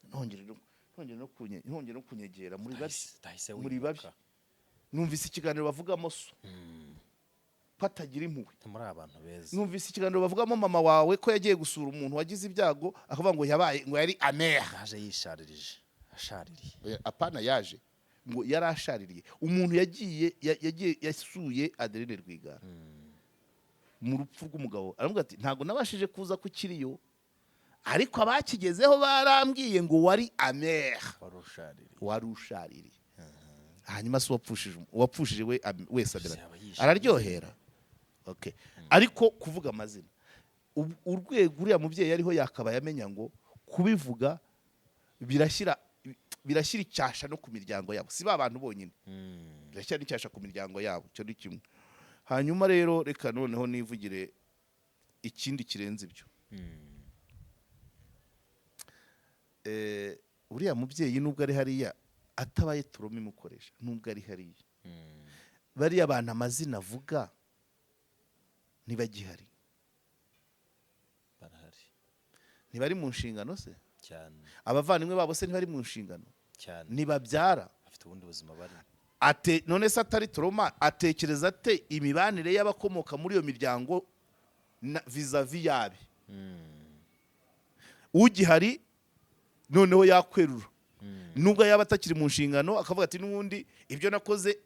ntongere no kunyegera muri babi numvise ikiganiro bavugamo so patagira impuhwe muri abantu beza numvise ikiganiro bavugamo mama wawe ko yagiye gusura umuntu wagize ibyago akavuga ngo yabaye ngo yari amer yaje yisharirije ashaririye apana yaje ngo yari ashaririye umuntu yagiye yasuye Adeline Rwigara mu rupfu rw'umugabo aravuga ati ntago nabashije kuza ku kiriyo ariko abakigezeho barambwiye ngo wari amer warushaririye hanyuma se uwapfushije wese araryohera okay ariko kuvuga amazina urwego uriya mubyeyi ariho yakabaye amenya ngo kubivuga birashyira icyasha no ku miryango yabo si ba bantu bonyine birashyira n'icyasha ku miryango yabo cyo ni kimwe hanyuma rero reka noneho nivugire ikindi kirenze ibyo. Uriya mubyeyi nubwo ari hariya atabaye Toroma imukoresha, nubwo ari hariya bariya abantu amazina avuga ntibagihari, barahari, ntibari mu nshingano se cyane, abavandimwe babo se ntibari mu nshingano cyane, ntibabyara, afite ubundi buzima bari. none se atari Toroma atekereza ate imibanire y'abakomoka muri iyo miryango vis-a-vis yabe? Ugihari noneho yakwerura, nubwo yaba atakiri mu nshingano akavuga ati n'ubundi ibyo nakoze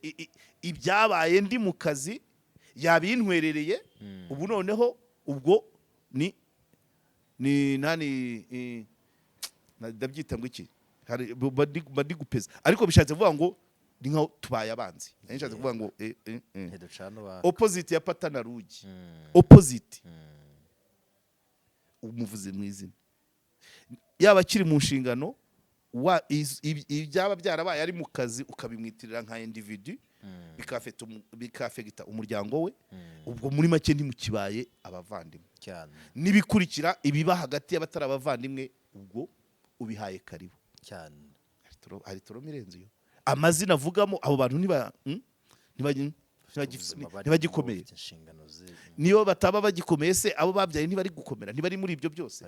ibyabaye ndi mu kazi yabintwerereye, ubu noneho ubwo ni nani ndabyita ngo iki, badi gupeza, ariko bishatse kuvuga ngo ni nka tubaye abanzi. Nishatse kuvuga ngo opposite ya pata na rugi, opposite umuvuze mu izina, yaba akiri mu nshingano ibyaba byarabaye ari mu kazi ukabimwitirira nka individu bikafegita umuryango we, ubwo muri make ntimukibaye abavandimwe cyane. Nibikurikira ibiba hagati y'abatari abavandimwe ubwo ubihaye karibu cyane. Hari Toroma irenze iyo amazina avugamo abo bantu ntibagikomeye, niyo bataba bagikomeye se abo babyaye ntibari gukomera, ntibari muri ibyo byose.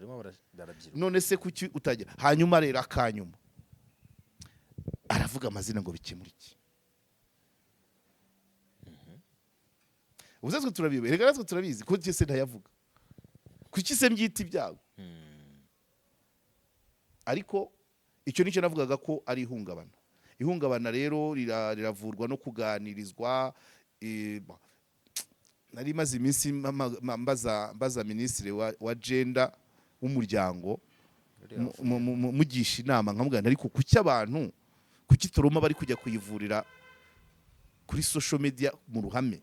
None se kuki utagira? Hanyuma rero akanyuma aravuga amazina ngo bikemura iki? Ubuzazwe turabibe, rega natwe turabizi ko se ntayavuga, kuki se mbyita ibyago? Ariko icyo nicyo navugaga ko ari ihungabana. Ihungabana rero riravurwa no kuganirizwa. Nari maze iminsi mbaza minisitiri wa gender w'umuryango mugisha inama, nkamubwira ariko kuki abantu, kuki Toroma bari kujya kuyivurira kuri social media mu ruhame?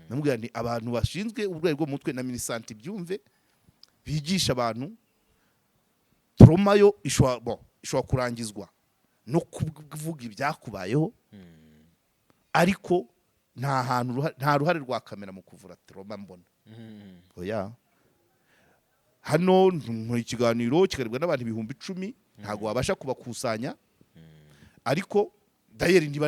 Namubwira nti abantu bashinzwe uburwayi bwo mu mutwe na Minisante byumve bigisha abantu Toroma yo ishobora kurangizwa no kuvuga ibyakubayeho, ariko nta ruhare rwa kamera mu kuvura Toroma mbona. Oya, hano mu ikiganiro kigarebwa n'abantu 10,000 ntago wabasha kubakusanya, ariko dayeri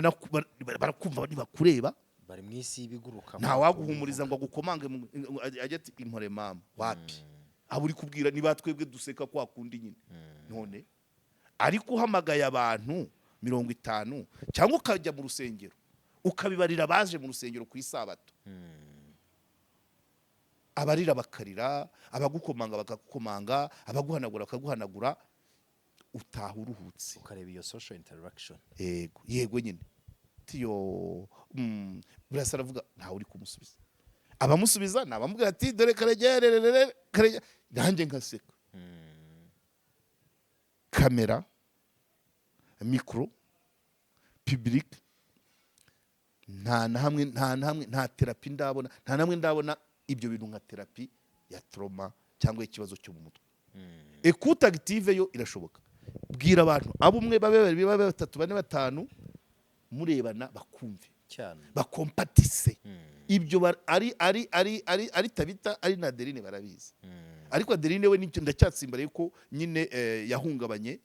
barakumva ntibakureba, bari mu isi y'ibiguruka, nta waguhumuriza ngo agukomange ajye ati impore mama wapi, abo uri kubwira niba twebwe duseka kwa kundi nyine. None ariko uhamagaye abantu 50 cyangwa ukajya mu rusengero ukabibarira baje mu rusengero ku isabato, abarira bakarira, abagukomanga bakagukomanga, abaguhanagura bakaguhanagura, utaha uruhutse ukareba iyo social interaction. Yego nyine tiyo burasa aravuga ntawe uri kumusubiza, abamusubiza nabamubwira ati dore karegerere nanjye nkaseka. Kamera, mikro, public, nta terapi ndabona, nta namwe ndabona ibyo bintu nka terapi ya Toroma cyangwa ikibazo cyo mu mutwe. Écoute active yo irashoboka. Bwira abantu abo umwe babe 2 3 4 5 murebana bakumve cyane, bakompatise. Ibyo ari Tabita ari na Adeline barabizi, ariko Adeline we nicyo ndacyatsimbara yuko nyine yahungabanye,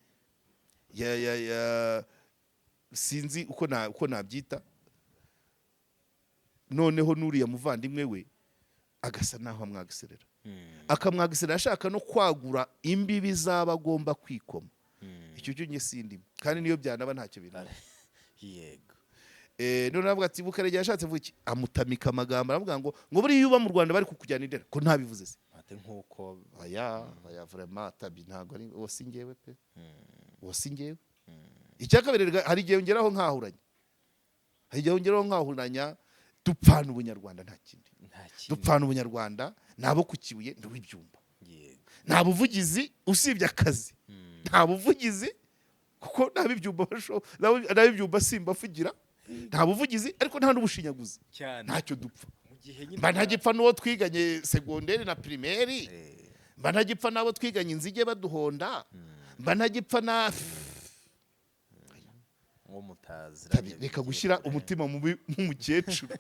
sinzi uko nabyita. Noneho nuriya muvandimwe we agasa naho amwagiserera, akamwagiserera ashaka no kwagura imbibi z'abagomba kwikoma. Icyo cyo nye sindimo, kandi niyo byanaba ntacyo bintu. Yego. None navuga ati Bukarege yashatse vuga iki, amutamika amagambo aravuga ngo buri yuba mu Rwanda bari kukujyana indera ko ntabivuze se. Ate nkuko aya vraiment tabi ntago ari wose ngewe pe, wose ngewe. Icyakabere hari gihe ngeraho nkahuranya, dupfana ubunyarwanda nta kindi, dupfana ubunyarwanda nabo kukibuye nduwibyumba. Nta buvugizi usibye akazi, nta buvugizi kuko nabibyumba simbafugira, nta buvugizi ariko nta n'ubushinyaguzi, ntacyo dupfa. Mba ntagipfa n'uwo twiganye secondaire na primaire, mba ntagipfa n'abo twiganye inzige baduhonda, mba ntagipfa na mutazira. Reka gushyira umutima mubi nk'umukecuru.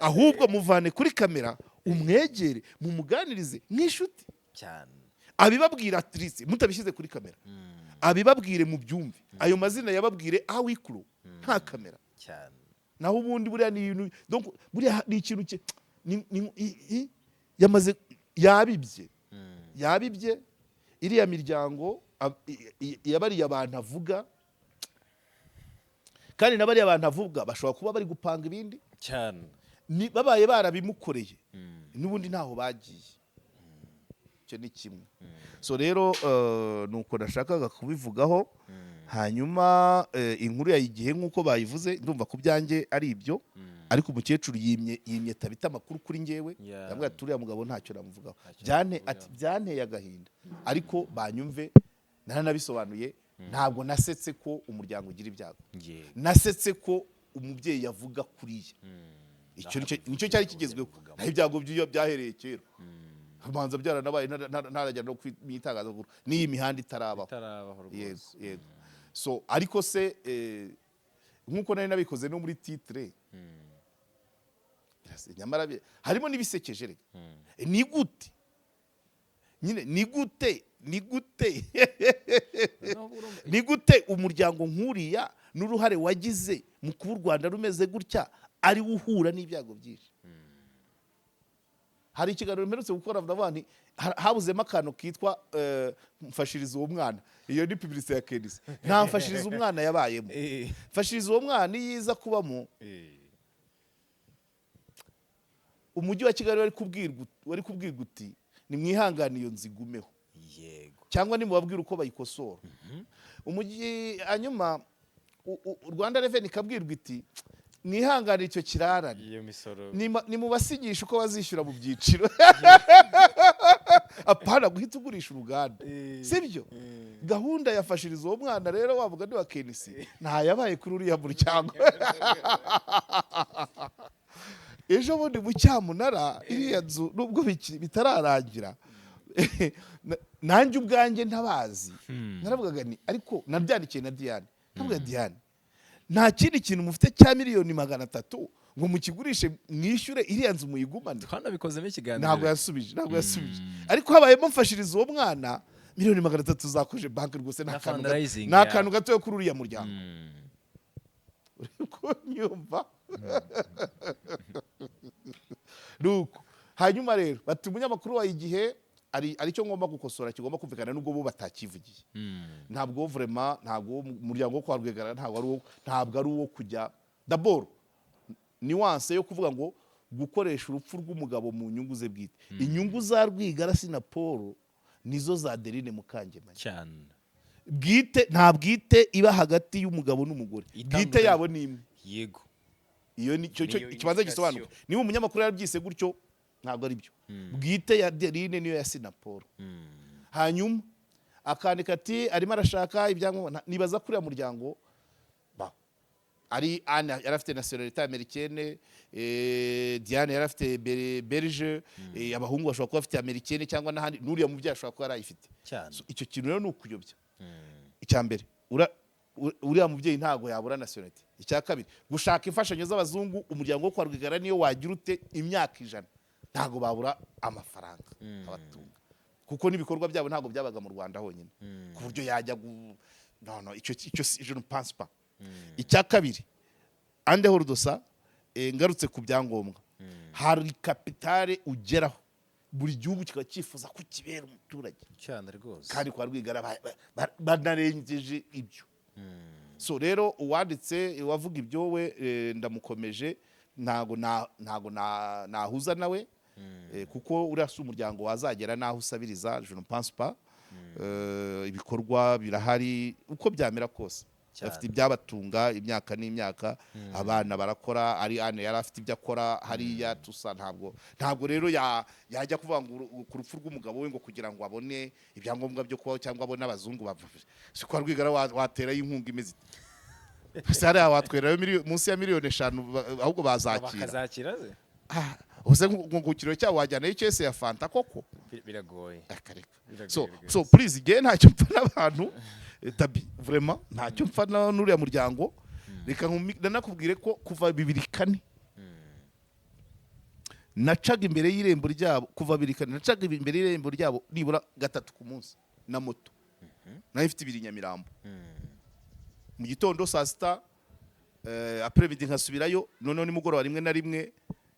ahubwo muvane kuri kamera umwegere mumuganirize nk'inshuti cyane abibabwira atrice mutabishyize kuri kamera abibabwire mu byumve ayo mazina yababwire awikuru nta kamera cyane naho ubundi buriya ni ibintu donc buriya ni ikintu cye yamaze yabibye iriya miryango yabariye abantu avuga kandi nabariye abantu avuga bashobora kuba bari gupanga ibindi cyane babaye barabimukoreye n'ubundi ntaho bagiye icyo ni kimwe so rero nuko nashakaga kubivugaho hanyuma inkuru yayigihe nk'uko bayivuze ndumva ku byanjye ari ibyo ariko umukecuru yimye tabita amakuru kuri njyewe yambwira ati uriya mugabo ntacyo namuvugaho byanteye agahinda ariko banyumve naranabisobanuye ntabwo nasetse ko umuryango ugira ibyago nasetse ko umubyeyi yavuga kuriya nicyo cyari kigezweho naho ibyago byahereye kera kubanza byaranabaye ntarajya no kwitangazamakuru n'iyi mihanda itarabaho yego so ariko se nk'uko nari nabikoze no muri titre nyamara harimo n'ibisekeje reka ni gute nyine ni gute umuryango nk'uriya n'uruhare wagize mu kuba u Rwanda rumeze gutya ari uhura n'ibyago byinshi hari ikiganiro mperutse gukora ndavuga nti habuzemo akantu kitwa mfashiriza uwo mwana iyo ni publicité ya Kenisi nta mfashiriza umwana yabayemo mfashiriza uwo mwana yiza kubamo umujyi wa Kigali wari kubwirwa uti ni mwihangane iyo nzigumeho yego cyangwa ni mubabwira uko bayikosora umujyi hanyuma Rwanda Revenue ikabwirwa iti mwihangane icyo kirarane iyo misoro ni mubasigisha uko bazishyura mu byiciro apana guhita ugurisha uruganda sibyo gahunda yafashiriza uwo mwana rero wavuga ni wa Kenisi nta yabaye kuri uriya muryango ejo bundi mu Cyamunara iriya nzu nubwo bitararangira nanjye ubwanjye ntabazi naravugaga ni ariko nabyandikiye na Diane navuga Diane nta kindi kintu mufite cya miliyoni 300 ngo mukigurishe mwishyure iriya nzu muyigumane twanabikozemo ikiganiro ntabwo yasubije ariko habayemo mfashiriza uwo mwana miliyoni 300 zakoje banki rwose nta kantu gato kuri uriya muryango uriko nyumva nuko hanyuma rero bati umunyamakuru wa Igihe ari cyo ngomba gukosora kigomba kumvikana nubwo bo batakivugiye ntabwo vraiment ntabwo umuryango wo kwa Rwigara ntabwo ari uwo kujya d'abord nuance yo kuvuga ngo gukoresha urupfu rw'umugabo mu nyungu ze bwite inyungu za Rwigara na Paul nizo za Adeline Mukangemanyi cyane bwite nta bwite iba hagati y'umugabo n'umugore bwite yabo ni imwe yego iyo ni cyo ikibanza gisobanuka niba umunyamakuru yarabyise gutyo ntabwo ari byo bwite ya Adeline niyo ya Paul hanyuma akandika ati arimo arashaka ibyangombwa nibaza kuri ya muryango ari Anne yarafite nationalité américaine Diane yarafite Belge abahungu bashobora kuba bafite américaine cyangwa n'ahandi n'uriya mubyeyi ashobora kuba arayifite icyo kintu rero ni ukuyobya icya mbere uriya mubyeyi ntago yabura nationalité icya kabiri gushaka imfashanyo z'abazungu umuryango wo kwa Rwigara niyo wagira ute imyaka 100 ntago babura amafaranga abatunga kuko n'ibikorwa byabo ntago byabaga mu Rwanda honyine ku buryo yajya icyo je ne pense pas icya kabiri ande horudosa ngarutse ku byangombwa hari kapitale ugeraho buri gihugu kikacifuza ko kibera umuturage cyane rwose kandi kwa Rwigara banarengeje ibyo so rero uwanditse wavuga ibyo we ndamukomeje ntago nahuza nawe kuko urasa umuryango wazagera naho usabiriza je ne pense pas ibikorwa birahari uko byamera kose bafite ibyabatunga imyaka n'imyaka abana barakora ari Anne yari afite ibyo akora hariya tusa ntabwo rero yajya kuvuga ngo ku rupfu rw'umugabo we ngo kugira ngo abone ibyangombwa byo kubaho cyangwa abone abazungu si kwa Rwigara watera y'inkunga imeze ese hariya watwera munsi ya miliyoni 5 ahubwo bazakira ubuse ngo kiro cyawo wajyana y'ikese ya Fanta koko biragoye so please again ntacyo mpfa n'abantu tabi vraiment ntacyo mpfa n'uriya muryango reka nakubwire ko kuva 2004 nacaga imbere y'irembo ryabo kuva birikana nacaga imbere y'irembo ryabo nibura 3 ku munsi na moto nayo ifite ibiri Nyamirambo mu gitondo saa sita après midi nkasubirayo noneho nimugoroba rimwe na rimwe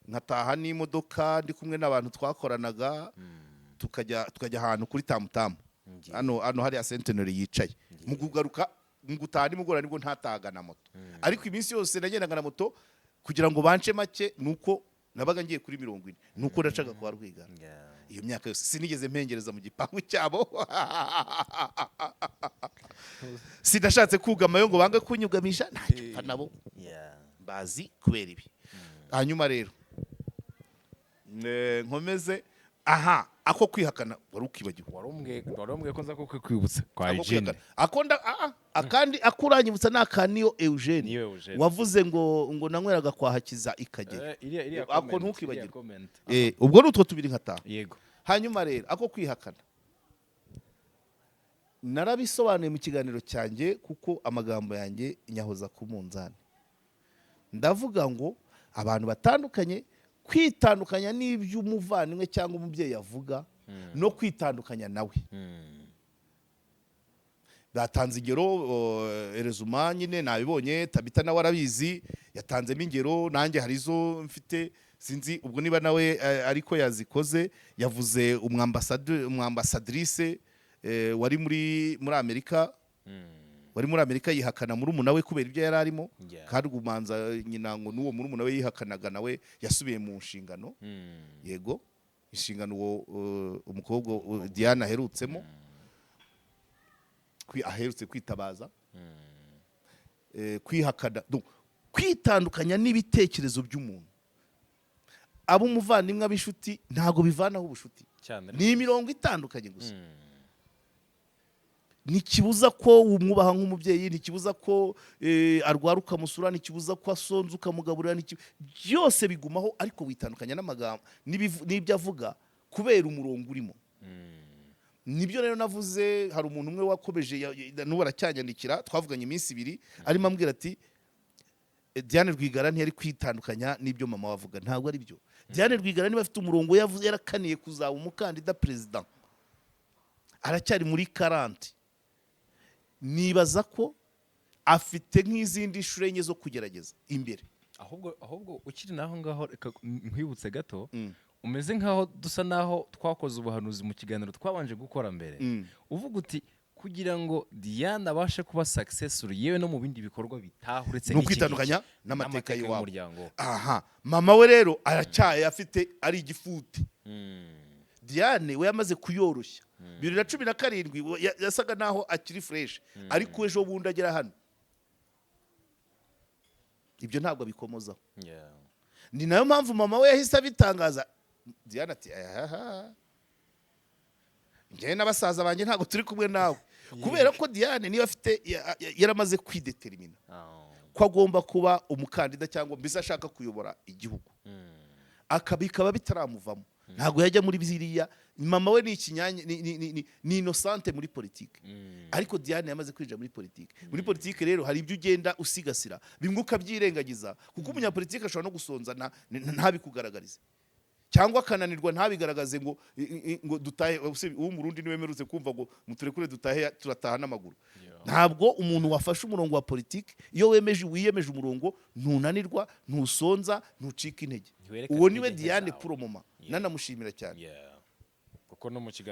nkataha n'imodoka ndi kumwe n'abantu twakoranaga tukajya ahantu kuri tamutamu hano hari Centenary yicaye mu kugaruka ngutaha nimugoroba nibwo ntatahaga na moto ariko iminsi yose nagendaga na moto kugira ngo bance make nuko nabaga ngiye kuri 40 nuko nacaga kwa Rwigara iyo myaka yose sinigeze mpengereza mu gipangu cyabo sidashatse kugamayo ngo bange kunyugamisha ntacyo nabo bazi kubera ibi hanyuma rero nkomeze aha ako kwihakana wari ukibagirwa warumbwe ko nza ko kwibutsa kwa Eugene akonda akandi akuranyibutsa nakaniyo Eugene wavuze ngo nanyweraga kwa Hakiza ikagera ako ntukibagirwa ubwo nutwo tubiri nkata yego hanyuma rero ako kwihakana narabisobanuye mu kiganiro cyanjye kuko amagambo yanjye nyahoza ku munzani ndavuga ngo abantu batandukanye kwitandukanya n'iby'umuvandimwe cyangwa umubyeyi avuga no kwitandukanya nawe batanze ingero Erezuma nyine nabibonye Tabita nawe arabizi yatanzemo ingero nanjye hari izo mfite sinzi ubwo niba nawe ariko yazikoze yavuze umwambasadrice wari muri Amerika wari muri Amerika yihakana muri umuna we kubera ibyo yari arimo kandi gumanza nyina ngo nuwo muri umuna we yihakanaga nawe yasubiye mu nshingano yego inshingano umukobwa Diana aherutsemo aherutse kwitabaza kwihakana kwitandukanya n'ibitekerezo by'umuntu abo umuvandimwe abishuti ntago bivanaho ubushuti ni imirongo itandukanye gusa nikibuza ko umwubaha nk'umubyeyi nikibuza ko arwara ukamusura nikibuza ko asonza ukamugaburira byose bigumaho ariko witandukanya n'amagambo n'ibyo avuga kubera umurongo urimo nibyo rero navuze hari umuntu umwe wakomeje n'ubu aracyanyandikira twavuganye iminsi 2 arimo ambwira ati Diane Rwigara ntiyari kwitandukanya n'ibyo mama wavuga ntabwo ari byo Diane Rwigara niba afite umurongo yavuze yarakaniye kuzaba umukandida president aracyari muri 40 nibaza ko afite nk'izindi shure enye zo kugerageza imbere ahubwo ukiri naho ngaho nkwibutse gato umeze nkaho dusa naho twakoze ubuhanuzi mu kiganiro twabanje gukora mbere uvuga uti kugira ngo Diane abashe kuba successful yewe no mu bindi bikorwa bitahuretse no kwitandukanya n'amateka y'iwabo aha mama we rero aracyaye afite ari igifuti Diane we yamaze kuyoroshya 2017 yasaga naho akiri fresh ariko ejo bundi agera hano ibyo ntabwo bikomozaho ni nayo mpamvu mama we yahise abitangaza Diane ati njye n'abasaza banjye ntabwo turi kumwe nawe kubera ko Diane niba afite yaramaze kwidetermina ko agomba kuba umukandida cyangwa mbese ashaka kuyobora igihugu akabikaba bitaramuvamo ntabwo yajya muri biziriya mama we ni ikinyanya ni innocente muri politike ariko Diane yamaze kwinjira muri politike rero hari ibyo ugenda usigasira bimwe ukabyirengagiza kuko umunyapolitike ashobora no gusonza ntabikugaragarize cyangwa akananirwa ntabigaragaze ngo dutahe uwo Murundi niwe merutse kumva ngo muturekure dutahe turataha n'amaguru ntabwo umuntu wafashe umurongo wa politike iyo wiyemeje umurongo ntunanirwa ntusonza ntucika intege uwo niwe Diane Promoma nanamushimira cyane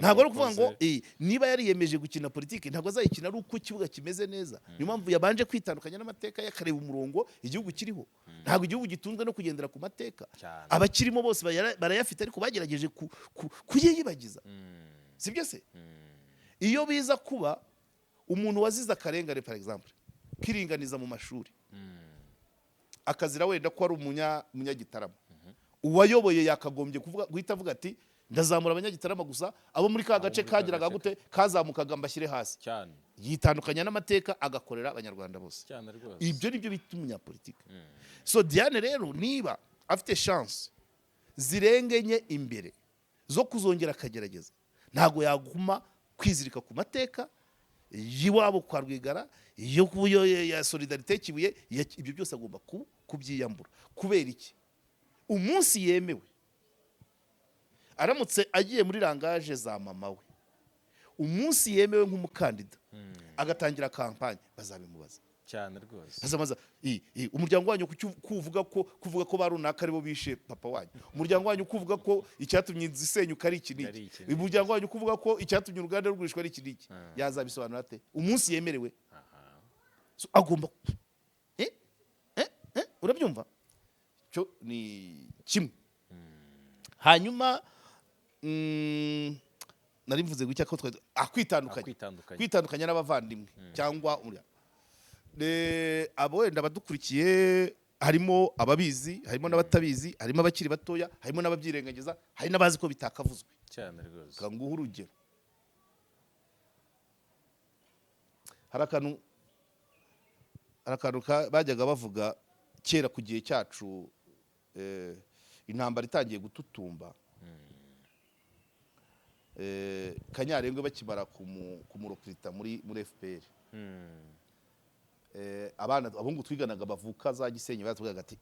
ntabwo ari ukuvuga ngo niba yariyemeje gukina politiki ntabwo azayikina ari uko ikibuga kimeze neza niyo mpamvu yabanje kwitandukanya n'amateka yakareba umurongo igihugu kiriho ntabwo igihugu gitunzwe no kugendera ku mateka abakirimo bose barayafite ariko bagerageje kuyiyibagiza sibyo se iyo biza kuba umuntu wazize akarengane par exemple kiringaniza mu mashuri akazira wenda ko ari umunyagitarama uwayoboye yakagombye guhita avuga ati ndazamura abanyagitarama gusa abo muri ka gace kagiraga gute kazamukaga mbashyire hasi cyane yitandukanya n'amateka agakorera abanyarwanda bose ibyo nibyo bita umunyapolitike so Diane rero niba afite chance zirengenye imbere zo kuzongera akagerageza ntago yaguma kwizirika ku mateka yiwabo kwa Rwigara yo kuyo ya solidarité kibuye ibyo byose agomba kubyiyambura kubera iki umunsi yemewe aramutse agiye muri rangaje za mama we umunsi yemewe nk'umukandida agatangira kampanye bazabimubaza cyane rwose bazamaza umuryango wanyu kuvuga ko barunaka aribo bishe papa wanyu umuryango wanyu kuvuga ko icyatumye zisenyuka ari iki niki umuryango wanyu kuvuga ko icyatumye uruganda rugurishwa ari iki niki yazabisobanura ate umunsi yemerewe agomba urabyumva cyo ni kimwe hanyuma nari mvuze gucya ko kwitandukanya n'abavandimwe cyangwa abo wenda badukurikiye harimo ababizi harimo n'abatabizi harimo abakiri batoya harimo n'ababyirengagiza hari n'abazi ko bitakavuzwe cyane rwose kanguha urugero hari akantu bajyaga bavuga kera ku gihe cyacu intambara itangiye gututumba Kanyarengwe bakimara kumurokirita muri FPR abahungu twiganaga bavuka za Gisenyi batubwiraga ati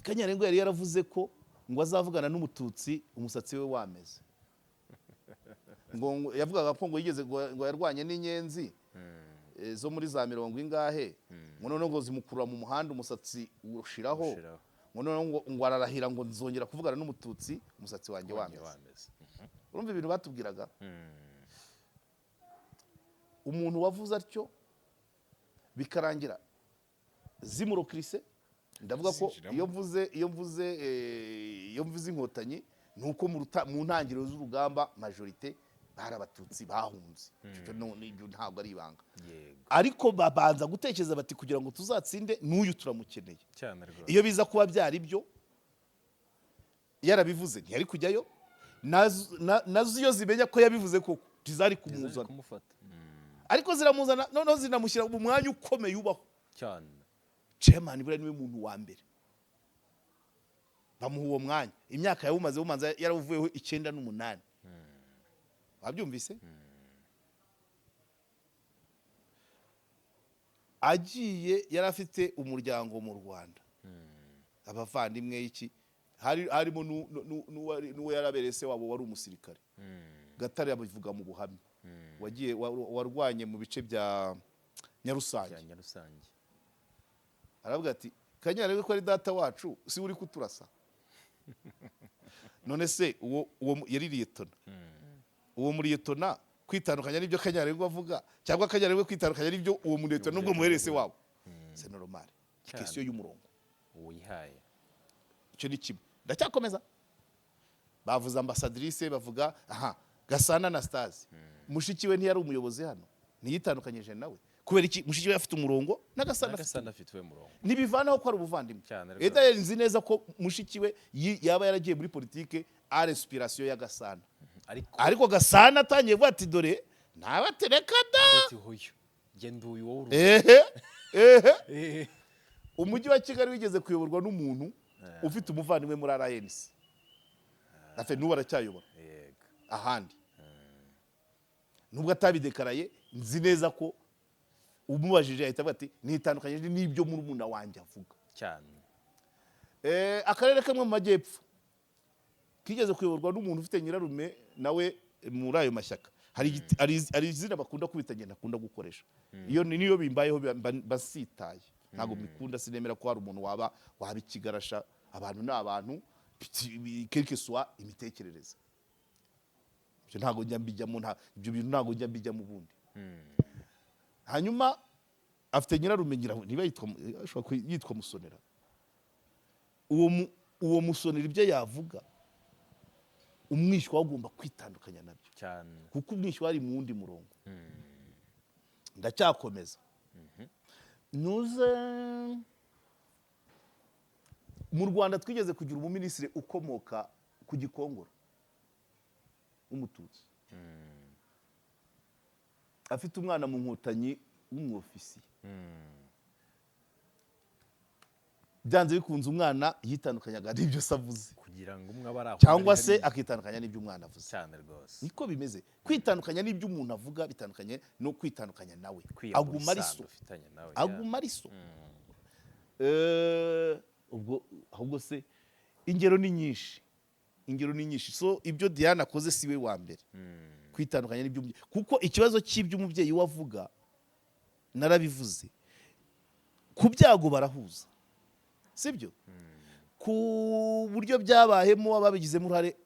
Kanyarengwe yari yaravuze ko ngo azavugana n'umututsi umusatsi we wameze ngo yavugaga ko ngo yigeze ngo yarwanye n'inyenzi zo muri za 70 ingahe ngo none ngo zimukurura mu muhanda umusatsi urushiraho ngo none ngo ararahira ngo nzongera kuvugana n'umututsi umusatsi wanjye wameze urumva ibintu batubwiraga umuntu wavuze atyo bikarangira zimurokrise ndavuga ko iyo mvuze inkotanyi nuko mu ntangiriro z'urugamba majorite bari abatutsi bahunze ibyo ntabwo ari ibanga ariko babanza gutekereza bati kugira ngo tuzatsinde n'uyu turamukeneye iyo biza kuba byari byo yarabivuze ntiyari kujyayo nazo iyo zimenya ko yabivuze koko tizari kumuzana ariko ziramuzana noneho zinamushyira mu mwanya ukomeye ubaho cyane chairman buriya niwe muntu wa mbere bamuha uwo mwanya imyaka yawumaze yaravuyeho 98 wabyumvise agiye yarafite umuryango mu Rwanda abavandimwe iki harimo n'uwo yarabereye se wabo wari umusirikare Gatare abivuga mu buhamya wagiye warwanye mu bice bya Nyarusange aravuga ati Kanyarengwe ko ari data wacu si uri kuturasa none se uwo yari liyetona uwo muri liyetona kwitandukanya n'ibyo Kanyarengwe avuga cyangwa Kanyarengwe kwitandukanya n'ibyo uwo muri liyetona nubwo muherese wabo c'est normal question y'umurongo wihaye icyo ni kimwe ndacyakomeza bavuze ambassadrice bavuga Gasana Anastase mushiki we ntiyari umuyobozi hano niyitandukanyije nawe kubera iki mushiki we afite umurongo n'Agasana afite we murongo nibivanaho ko ari ubuvandimwe Eda nzi neza ko mushiki we yaba yaragiye muri politique a respiration ya Gasana ariko Gasana atangiye vuga ati dore nabatereka da genduye wowe umujyi wa Kigali wigeze kuyoborwa n'umuntu ufite umuvandimwe muri RNC afe nuba aracyayobora ahandi nubwo atabidekaraye nzi neza ko umubajije ahita avuga ati nitandukanye n'ibyo muri umuna wanjye avuga cyane akarere kamwe mu majyepfo kigeze kuyoborwa n'umuntu ufite nyirarume nawe muri ayo mashyaka hari izina bakunda kubita ngenda akunda gukoresha iyo niyo bimbayeho basitaye ntago mikunda sinemera ko hari umuntu waba ikigarasha abantu n'abantu quelque soit imitekerereze ibyo ntago njya mbijyamo ibyo bintu ntago njya mbijyamo ubundi hanyuma afite nyirarume niba yitwa Musonera uwo Musonera ibyo yavuga umwishywa agomba kwitandukanya nabyo cyane kuko umwishywa ari mu wundi murongo ndacyakomeza nuze mu Rwanda twigeze kugira umuminisitiri ukomoka ku Gikongoro umututsi afite umwana mu nkotanyi w'umwofisiye byanze bikunze umwana yitandukanyaga n'ibyo savuze kugira ngo umwe abaraho cyangwa se akitandukanya n'ibyo umwana avuze cyane rwose niko bimeze kwitandukanya n'ibyo umuntu avuga bitandukanye no kwitandukanya nawe aguma ariso ubwo ahubwo se ingero ni nyinshi ingero ni nyinshi. So ibyo Diane akoze siwe wa mbere kwitandukanya n'ibyo kuko ikibazo cy'iby'umubyeyi wavuga narabivuze, ku byago barahuza, sibyo? Ku buryo byabayemo ababigizemo uruhare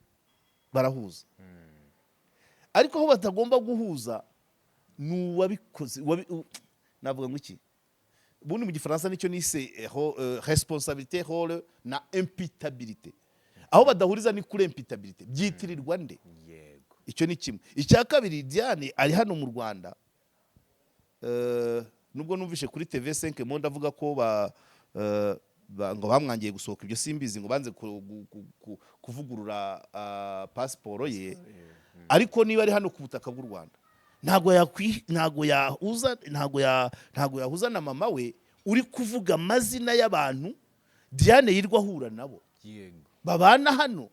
barahuza, ariko aho batagomba guhuza ni uwabikoze. Navuga ngo iki ubundi mu gifaransa nicyo nise responsabilité, rôle na imputabilité. Aho badahuriza ni kuri imputabilité, byitirirwa nde? Icyo ni kimwe. Icya kabiri, Diane ari hano mu Rwanda, nubwo numvishe kuri TV5 Monde avuga ko ngo bamwangiye gusohoka, ibyo simbizi, ngo banze kuvugurura pasiporo ye, ariko niba ari hano ku butaka bw'u Rwanda ntago yahuza na mama we uri kuvuga amazina y'abantu Diane yirwa ahura nabo babana hano,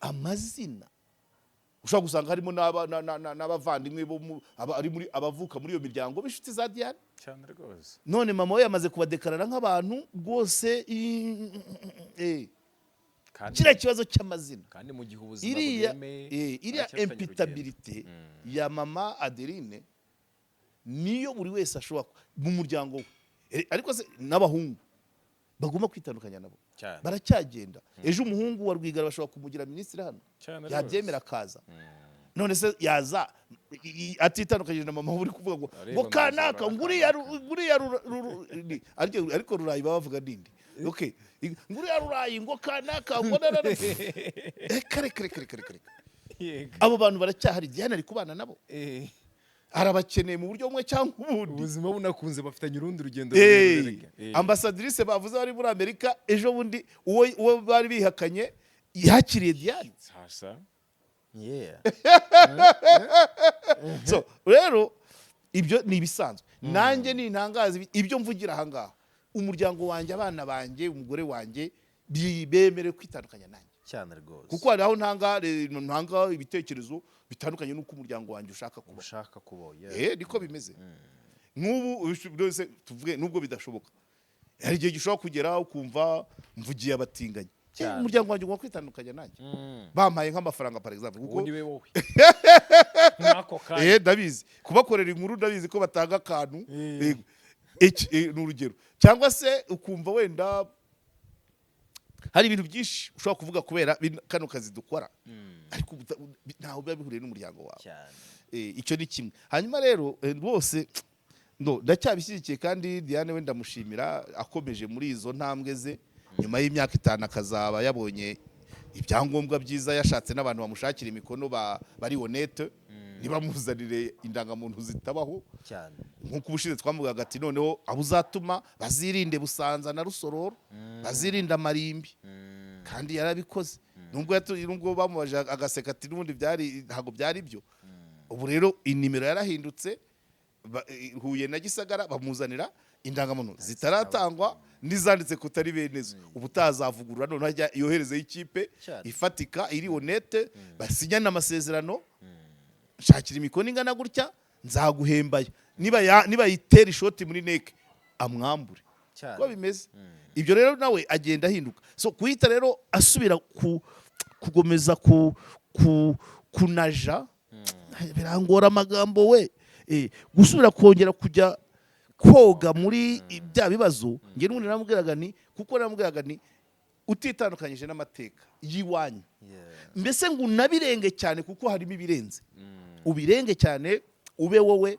amazina ushobora gusanga harimo n'abavandimwe abavuka muri iyo miryango b'inshuti za Diane cyane rwose. None mama we yamaze kubadekarara nk'abantu rwose. Kiriya kibazo cy'amazina kandi mu gihe ubuzima bwemeye, iriya imputabilité ya mama Adeline niyo buri wese ashobora mu muryango we, ariko se n'abahungu bagomba kwitandukanya nabo baracyagenda. Ejo umuhungu wa Rwigara bashobora kumugira minisitiri hano, yabyemera akaza. None se yaza atitandukanyije na mama uri kuvuga ngo kanaka nguriya ariko Rurayi bavuga ndindi, okay, nguriya Rurayi ngo kanaka ngo kare abo bantu baracyahari. Diane ari kubana nabo, arabakeneye mu buryo bumwe cyangwa ubundi. Ubuzima bunakunze bafitanye urundi rugendo. Ambassadrice bavuze bari muri Amerika ejo bundi, uwo bari bihakanye yakiriye Diane. So rero ibyo ni ibisanzwe. Nanjye ni intangaza ibyo mvugira aha ngaha, umuryango wanjye, abana banjye, umugore wanjye bemerewe kwitandukanya nanjye cyane rwose, kuko hari aho ntanga ibitekerezo bitandukanye n'uko umuryango wanjye ushaka kuba. Niko bimeze. Nk'ubu byose tuvuge, nubwo bidashoboka, hari igihe gishobora kugera ukumva mvugiye abatinganyi, umuryango wanjye ugomba kwitandukanya nanjye. Bampaye nk'amafaranga par exemple, kuko ubundi we wowe ndabizi kubakorera inkuru, ndabizi ko batanga akantu, ni urugero. Cyangwa se ukumva wenda hari ibintu byinshi ushobora kuvuga kubera kano kazi dukora, ariko ntaho biba bihuriye n'umuryango wawe. Icyo ni kimwe. Hanyuma rero bose ndacyabishyigikiye, kandi Diane we ndamushimira akomeje muri izo ntambwe ze. Nyuma y'imyaka 5 akazaba yabonye ibyangombwa byiza, yashatse n'abantu bamushakira imikono bari honnête, ntibamuzanire indangamuntu zitabaho cyane. Nk'uko ubushize twamugaga ati noneho abo uzatuma bazirinde Busanza na Rusororo, bazirinda Marimbi, kandi yarabikoze. Nubwo bamubaje agaseka ati n'ubundi ntago byari byo. Ubu rero inimero yarahindutse, Huye na Gisagara bamuzanira indangamuntu zitaratangwa n'izanditse kutari benezo. Ubutazavugurura none hajya yohereze ikipe ifatika iri honnête, basinyana amasezerano, shakira imikono ingana gutya nzaguhembaye, niba yitera ishoti muri neke amwambure. Ko bimeze. Ibyo rero nawe agenda ahinduka. So kuhita rero asubira kugomeza kunaja, birangora amagambo we, gusubira kongera kujya koga muri bya bibazo. Nge n'ubundi namubwiraga ni utitandukanyije n'amateka yiwanyu, mbese ngo unabirenge cyane, kuko harimo ibirenze. Ubirenge cyane, ube wowe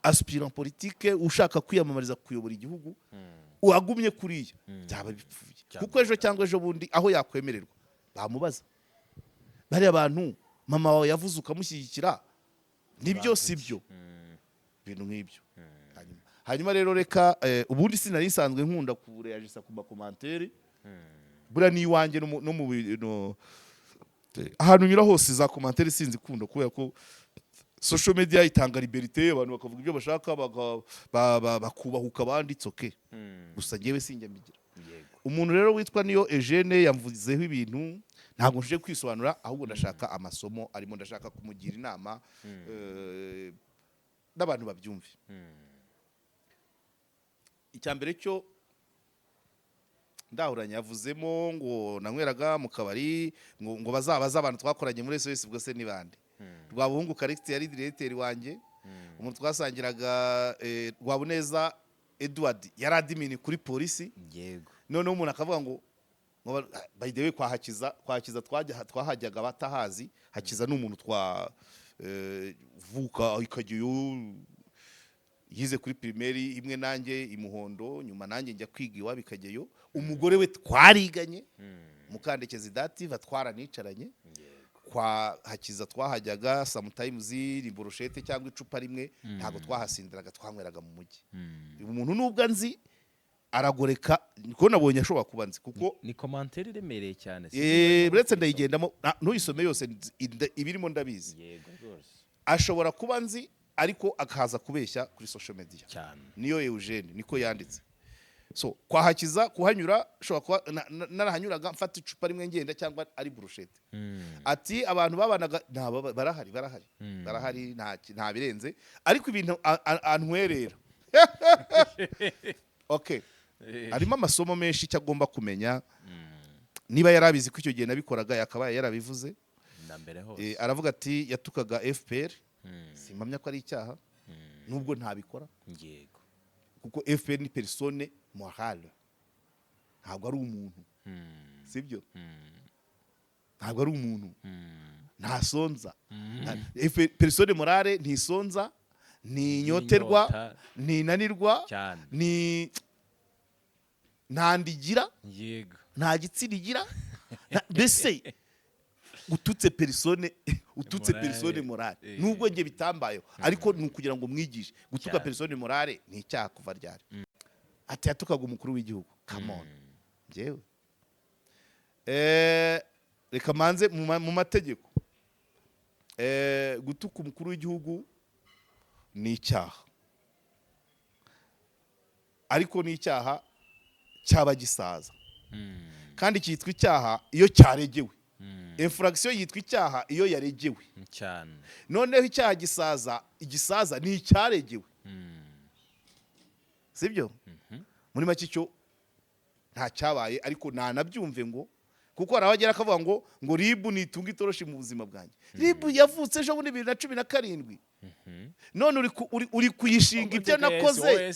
aspirant politique ushaka kwiyamamariza kuyobora igihugu, uagumye kuriya byaba bipfuye, kuko ejo cyangwa ejo bundi aho yakwemererwa bamubaza bari abantu mama wawe yavuze ukamushyigikira, nibyo sibyo, ibintu nk'ibyo. Hanyuma rero reka ubundi sinari nsanzwe nkunda kureagisa ku makomantere, bura ni iwanjye no mu ahantu nyura hose za komantere sinzi kunda, kubera ko social media itanga liberté, abantu bakavuga ibyo bashaka, bakubahuka banditse okay. Gusa ngewe sinjya mbigira. Umuntu rero witwa niyo Eugene yamvuzeho ibintu ntabwo nje kwisobanura, ahubwo ndashaka amasomo arimo, ndashaka kumugira inama n'abantu babyumve. Icyambere cyo ndahuranye yavuzemo ngo nanyweraga mu kabari ngo bazabaza abantu twakoranye muri SOS ubwo se nibande Rwabuhungu Callixte yari directeur wanjye umuntu twasangiraga Rwabuneza Edward yari admin kuri polisi yego none umuntu akavuga ngo by the way kwahakiza twahajyaga batahazi hakiza n'umuntu vuka ikajyo yize kuri primaire imwe nanjye imuhondo nyuma nanjye njya kwiga iwa bikajyeyo umugore we twariganye Mukandekezi Dative twaranicaranye kwa hakiza twahajyaga sometimes iboroshete cyangwa icupa rimwe ntago twahasindiraga twanyweraga mu mujyi umuntu nubwo nzi aragoreka niko nabonye ashobora kuba nzi kuko ni commentaire iremereye cyane buretse ndayigendamo ntuyisome yose ibirimo ndabizi yego rwose ashobora kuba nzi ariko akaza kubeshya kuri social media cyane niyo Eugene niko yanditse so kwahakiza kuhanyura shobora kuba narahanyuraga mfata icupa rimwe ngenda cyangwa ari brushete ati abantu babanaga barahari nta birenze ariko ibintu antwerera okay harimo amasomo menshi cyagomba kumenya niba yarabizi ko icyo gihe nabikoraga yakabaye yarabivuze ndambere hose aravuga ati yatukaga FPR simpamya ko ari icyaha nubwo ntabikora yego kuko FPR ni persone morale ntabwo ari umuntu sibyo ntabwo ari umuntu ntasonza persone morale ntisonza ntinyoterwa ntinanirwa ni ntandigira yego nta gitsina igira mbese ututse persone morale nubwo nge bitambayeho ariko ni ukugira ngo mwigishe gutuka persone morale ni icyaha kuva ryari ati yatukaga umukuru w'igihugu come on njyewe reka manze mu mategeko gutuka umukuru w'igihugu ni icyaha ariko ni icyaha cyaba gisaza kandi cyitwa icyaha iyo cyaregewe infraction yitwa icyaha iyo yaregewe cyane noneho icyaha igisaza ni icyaregewe sibyo muri make cyo nta cyabaye ariko nanabyumve ngo kuko harabagera akavuga ngo ribu nitunga itoroshi mu buzima bwanjye ribu yavutse ejo muri 2017 none uri kuyishinga ibyo nakoze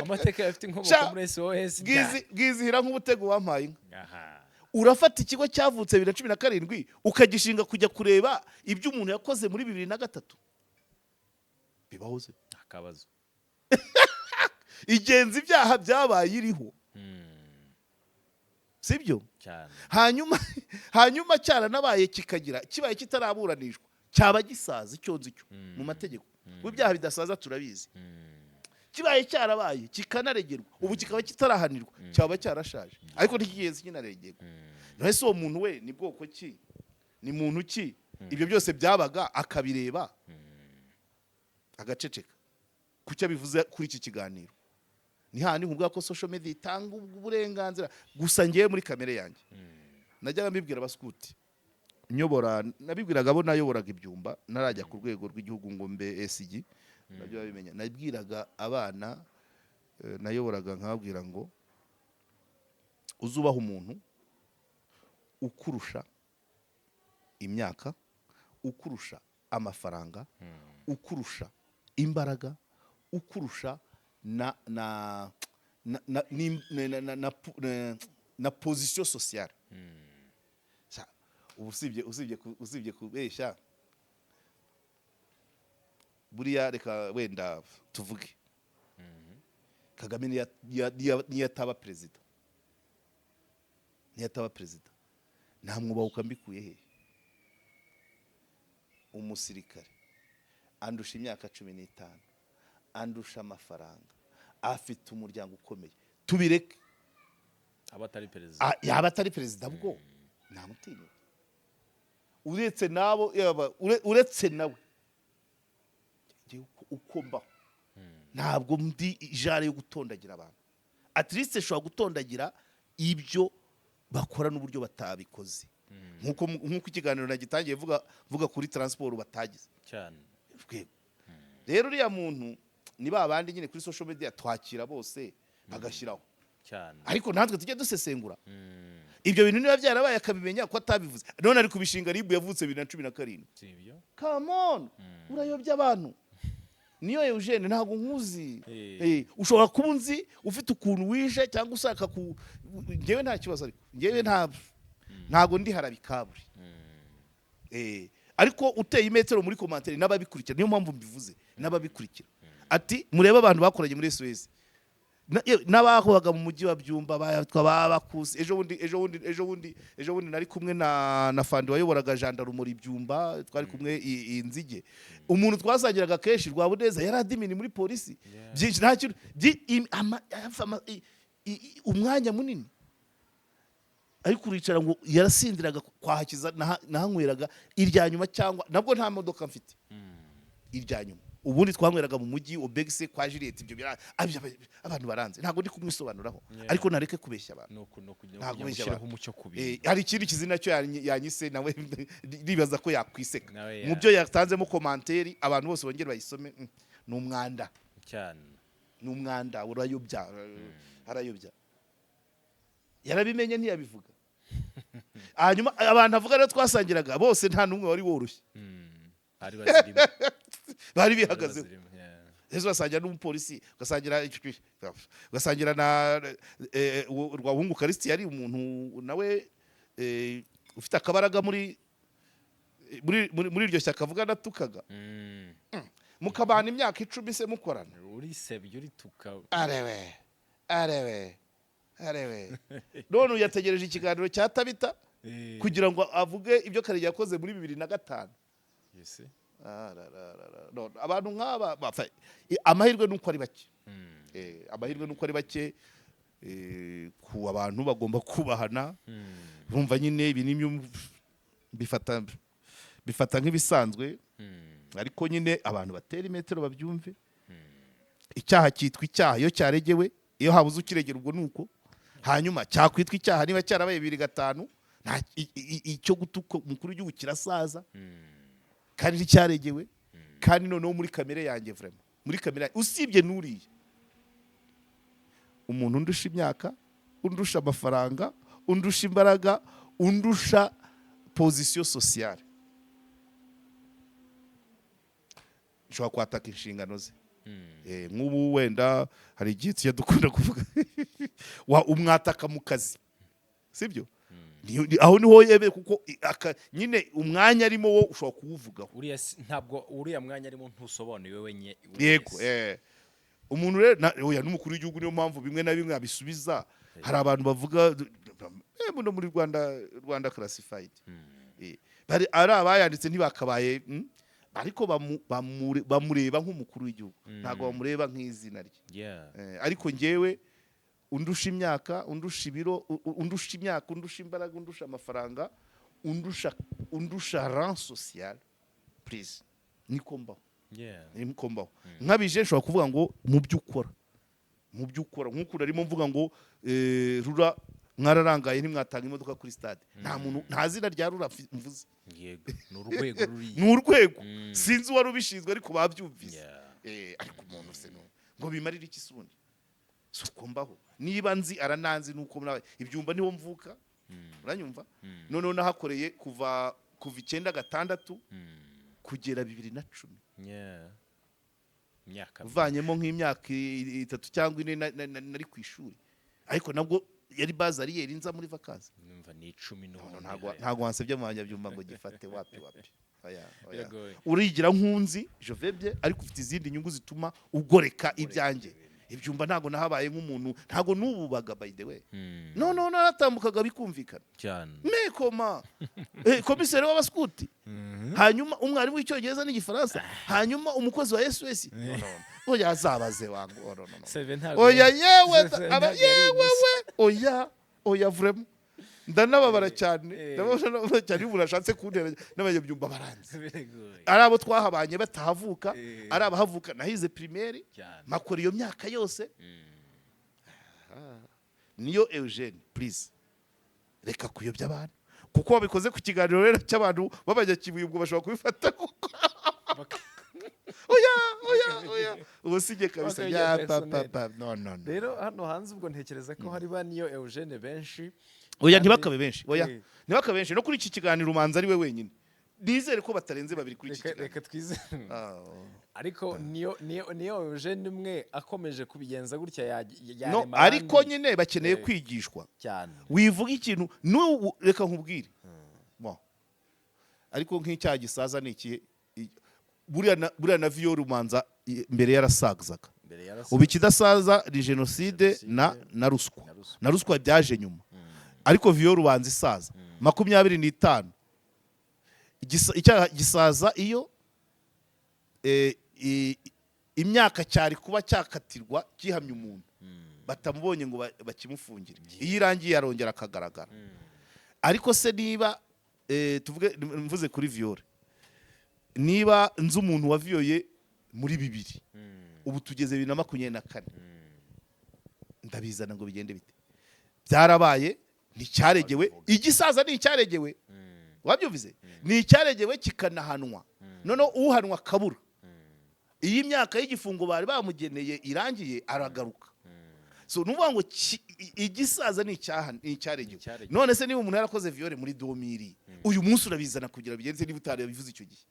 amateka afite inkomoko muri SOS bwizihira nk'ubutego wampaye inka urafata ikigo cyavutse 2017 ukagishinga kujya kureba ibyo umuntu yakoze muri 2003 bibahoze akabazo igenzi ibyaha byabaye iriho sibyo cyane hanyuma cyara nabaye kikagira kibaye kitaraburanishwa cyaba gisaza icyonzi cyo mu mategeko ibyaha bidasaza turabizi kibaye cyarabaye kikanaregerwa ubu kikaba kitarahanirwa cyaba cyarashaje ariko ntikigenzi kinaregerwa none se uwo muntu we ni bwoko ki ni muntu ki ibyo byose byabaga akabireba agaceceka kucyo bivuze kuri iki kiganiro ni handi nkubwa ko social media itanga uburenganzira gusa ngiye muri kamere yanjye najyaga mbibwira abaskuti nyobora nabibwiraga abo nayoboraga ibyumba narajya ku rwego rw'igihugu ngo mbe SG nabyo babimenya nabwiraga abana nayoboraga nkababwira ngo uzubaho umuntu ukurusha imyaka ukurusha amafaranga ukurusha imbaraga ukurusha na position sociale usibye kubeshya buriya reka wenda tuvuge Kagame niyataba perezida nta mwubahuka mbikuye he umusirikare andusha imyaka 15 andusha amafaranga afite umuryango ukomeye tubireke abatari perezida yaba atari perezida bwo nta mutinya uretse nabo uretse nawe uko mbaho ntabwo ndi ijare yo gutondagira abantu at least shobora gutondagira ibyo bakora n'uburyo batabikoze nkuko ikiganiro nagitangiye vuga kuri transport batagize cyane rero uriya muntu ni babandi nyine kuri social media twakira bose agashyiraho cyane ariko natwe tujye dusesengura ibyo bintu niba byarabaye akabimenya ko atabivuze none ari kubishinga ribu yavutse 2017 sibyo come on urayobya abantu niyo Eugene ntabwo nkuzi ushobora kuba unzi ufite ukuntu wishe cyangwa usaka ngewe nta kibazo ariko ngewe ntabwo ndi harabikaburi ariko uteye imetero muri commentaire n'ababikurikira niyo mpamvu mbivuze n'ababikurikira ati murebe abantu bakoranye muri SOS n'abakoraga mu mujyi wa Byumba babakuze ejo bundi nari kumwe na Fandi wayoboraga gendarmerie Byumba twari kumwe inzige umuntu twasangiraga kenshi Rwabuneza yaradimini muri polisi byinshi nta kintu umwanya munini ariko uricara ngo yarasindiraga kwahakiza nahanyweraga irya nyuma cyangwa nabwo nta modoka mfite irya nyuma ubundi twanyweraga mu mujyi Obegse kwa Juliette ibyo abantu baranze ntabwo ndi kumwisobanuraho ariko nareke kubeshya abantu ntabwo gushyiraho umucyo kubi hari ikindi kizina cyo yanyise nawe ribaza ko yakwiseka mu byo yatanzemo commentaire abantu bose bongera bayisome n'umwanda cyane n'umwanda urayobya harayobya yarabimenye ntiyabivuga hanyuma abantu avuga rero twasangiraga bose nta numwe wari woroshye ari bazirimo bari bihagaze ejo basangira n'umupolisi ugasangira na Rwahungu Kristi yari umuntu nawe ufite akabaraga muri iryo shyaka avuga natukaga mukabana imyaka 10 se mukorana uri sebye uri tuka arewe none uyategereje ikiganiro cya Tabita kugira ngo avuge ibyo Karege yakoze muri 2005 yes abantu nk'aba amahirwe nuko ari bake amahirwe nuko ari bake ku abantu bagomba kubahana bumva nyine ibi nimyo bifata nk'ibisanzwe ariko nyine abantu batera imetero babyumve icyaha cyitwa icyaha iyo cyaregewe iyo habuze ukiregera ubwo nuko hanyuma cyakwitwa icyaha niba cyarabaye 2005 icyo gutuka umukuru w'igihugu kirasaza kandi cyaregewe kandi noneho muri kamere yanjye vraiment muri kamere usibye nuriye umuntu undusha imyaka undusha amafaranga undusha imbaraga undusha position sociale nshobora kwataka inshingano ze nk'ubu wenda hari igihe tujya dukunda kuvuga umwataka mu kazi sibyo aho niho yebe kuko nyine umwanya arimo wo ushobora kuwuvugaho ntabwo uriya mwanya arimo ntusobanuye wenye yego umuntu rero oya n'umukuru w'igihugu niyo mpamvu bimwe na bimwe abisubiza hari abantu bavuga no muri Rwanda classified bari ari abayanditse ntibakabaye ariko bamureba nk'umukuru w'igihugu ntabwo bamureba nk'izina rye ariko ngewe undusha imyaka undusha ibiro undusha imyaka undusha imbaraga undusha amafaranga undusha rang social please niko mbaho nkabije nshobora kuvuga ngo mu by'ukora nk'uko arimo mvuga ngo rura mwararangaye ntimwatanga imodoka kuri stade nta muntu nta zina rya rura mvuze yego n'urwego ruri n'urwego sinzi wari ubishinzwe ariko babyumvise ariko umuntu se ngo bimarire iki sundi suko mbaho niba nzi arananzi nuko ibyumba niho mvuka uranyumva noneho nahakoreye kuva 9 kugera 2010 myaka uvanyemo nk'imyaka 3 cyangwa 4 nari ku ishuri ariko nabwo yari bazariyeri nza muri vacances numva ni 10 ntago wansebye mu banyabyumba ngo gifate wapi urigira nkunzi jovebye ariko ufite izindi nyungu zituma ugoreka ibyanjye ibyumba ntago nahabaye nk'umuntu ntago nububaga by the way no naratambukaga bikumvikana cyane mekoma komiseri w'abaskuti hanyuma umwarimu w'icyongereza n'igifaransa hanyuma umukozi wa SOS oya azabaze wangu oya yewe oya vraiment ndanababara cyane ndabona cyane umuntu ashatse kuntera n'abanyabyumba baranze ari abo twahabanye batahavuka ari abahavuka nahize primaire makora iyo myaka yose niyo Eugene please reka kuyobya abantu kuko wabikoze ku kiganiro rero cy'abantu babanyakibuye ubwo bashobora kubifata kuko oya oya ubusige kabisa Bakabijya ya personnel. papa no rero hano hanze ubwo ntekereza ko hari ba niyo Eugene benshi oya kandi- ntibakabe benshi oya Eh. ntibakabe benshi no kuri iki kiganiro umanza ari we wenyine nizere ko batarenze babiri kuri iki reka kiganiro reka twizere Ah, ariko niyo Eugene umwe akomeje kubigenza gutya no yarema ariko abandi nyine bakeneye Eh. kwigishwa cyane wivuga ikintu n'ubu reka nkubwire Bon. ariko nk'icyaha gisaza ni iki buriya na viyo rumanza mbere yarasagazaga mbere yarasa ubu ikidasaza ni jenoside na ruswa na ruswa byaje nyuma ariko viyo rubanza isaza 25 icyaha gisaza iyo imyaka cyari kuba cyakatirwa gihamya umuntu batamubonye ngo bakimufungire iyo irangiye arongera akagaragara ariko se niba tuvuge mvuze kuri viyore niba nzi umuntu waviyoye muri 2000 ubu tugeze 2024 ndabizana ngo bigende bite byarabaye nticyaregewe igisaza ni icyaregewe wabyumvise ni icyaregewe kikanahanwa noneho uhanwa kabura iyi myaka y'igifungo bari bamugeneye irangiye aragaruka so nuvuga ngo igisaza ni icyaregewe none se niba umuntu yarakoze viole muri 2000 uyu munsi urabizana kugira bigenze niba utarabivuze icyo gihe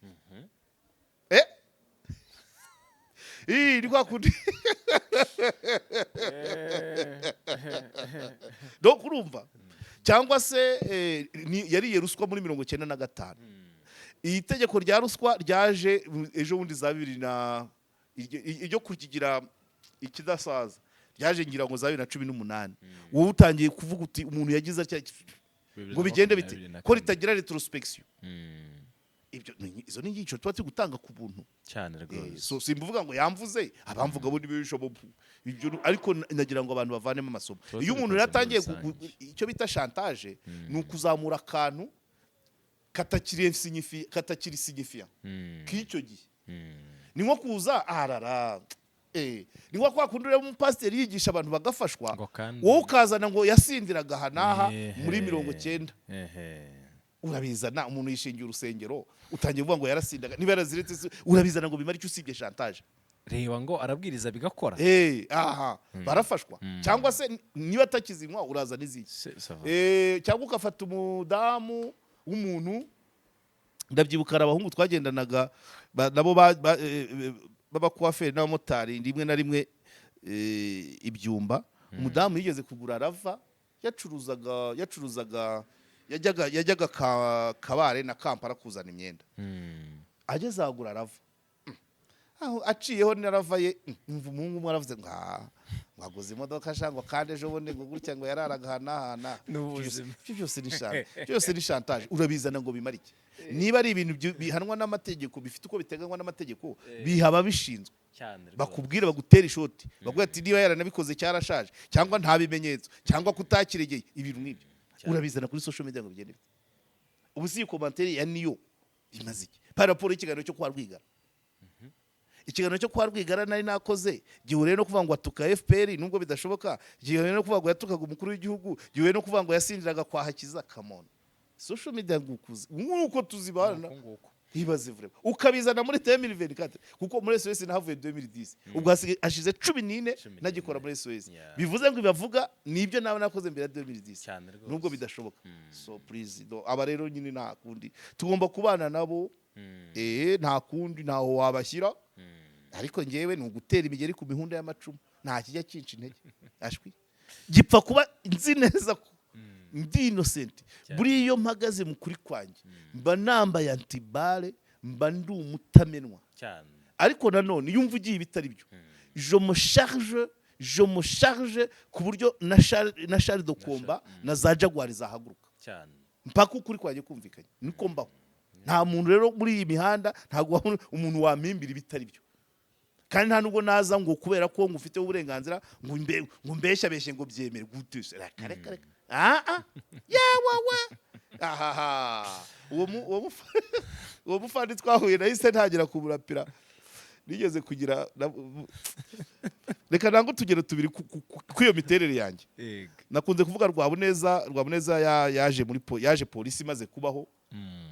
ni kwa kundi donc urumva cyangwa se yariye ruswa muri 1995 iyi tegeko rya ruswa ryaje ejo bundi za 2000 na iryo kukigira ikidasaza ryaje ngira ngo za 2018 wowe utangiye kuvuga uti umuntu yagize ngo bigende bite ko ritagira retrospection ibyo izo ni inyigisho tuba gutanga ku buntu cyane rwose so simvuga ngo yamvuze abamvuga bo nibishobo ibyo ariko nagira ngo abantu bavanemo amasomo iyo umuntu yatangiye icyo bita chantage ni ukuzamura akantu katakiri signifiant k'icyo gihe ni nko kuza arara ni nko kwa kundi ureba umupasiteri yigisha abantu bagafashwa wowe ukazana ngo yasindiraga aha n'aha muri 90 urabizana umuntu yishingiye urusengero utangiye kuvuga ngo yarasindaga niba yaraziretse urabizana ngo bimara icyo usibye chantage reba ngo arabwiriza bigakora aha barafashwa cyangwa se niba atakizinywa uraza n'iziki cyangwa ukafata umudamu w'umuntu ndabyibuka abahungu twagendanaga nabo b'abakwaferi n'abamotari rimwe na rimwe ibyumba umudamu yigeze kugura rava yacuruzaga yajyaga kabare na Kampala kuzana imyenda ageze agura rava aho aciyeho narava ye umva umuhungu umwe aravuze ngo mwaguze imodoka shangwa kandi ejo bundi ngo gutya ngo yararaga hana byose ni chantage urabizana ngo bimara iki niba ari ibintu bihanwa n'amategeko bifite uko biteganywa n'amategeko bihaba bishinzwe bakubwira bagutera ishoti bavuga ati niba yaranabikoze cyarashaje cyangwa nta bimenyetso cyangwa kutakiregeye ibintu nk'ibyo urabizana kuri social media ngo bigende ubu si commentaire ya niyo imaze iki par rapport y'ikiganiro cyo kwa Rwigara ikiganiro cyo kwa Rwigara nari nakoze gihure no kuvuga ngo atuka FPR nubwo bidashoboka gihure no kuvuga ngo yatukaga umukuru w'igihugu gihure no kuvuga ngo yasindiraga kwa Hakiza Kamon social media ngukuze nkuko tuzibana ibaze vrema ukabizana muri 2024 kuko muri SOS nahavuye 2010 ubwo ashize 14 nagikora muri SOS bivuze ngo bibavuga nibyo nawe nakoze mbere ya 2010 nubwo bidashoboka so please aba rero nyine nta kundi tugomba kubana nabo nta kundi ntaho wabashyira ariko ngewe ni ugutera imigeri ku mihunda y'amacumu nta kijya kinca intege ashwi gipfa kuba nzi neza ko ndi innocent buri iyo mpagaze mu kuri kwanjye mba nambaye antibale mba ndi umutamenwa ariko nanone yumva ugiye ibitari byo je me charge ku buryo na Charles de Comba na za Jaguar zahaguruka mpaka ukuri kwanjye kumvikanye niko mbaho nta muntu rero muri iyi mihanda ntago umuntu wamimbira ibitari byo kandi nta nubwo naza ngo kubera ko ngufite uburenganzira ngo mbeshya beshe ngo byemere gute reka uwo mufandi twahuye nahise ntagira kuburapira nigeze kugira reka nango tugere tubiri ku iyo miterere yanjye nakunze kuvuga Rwabuneza yaje polisi imaze kubaho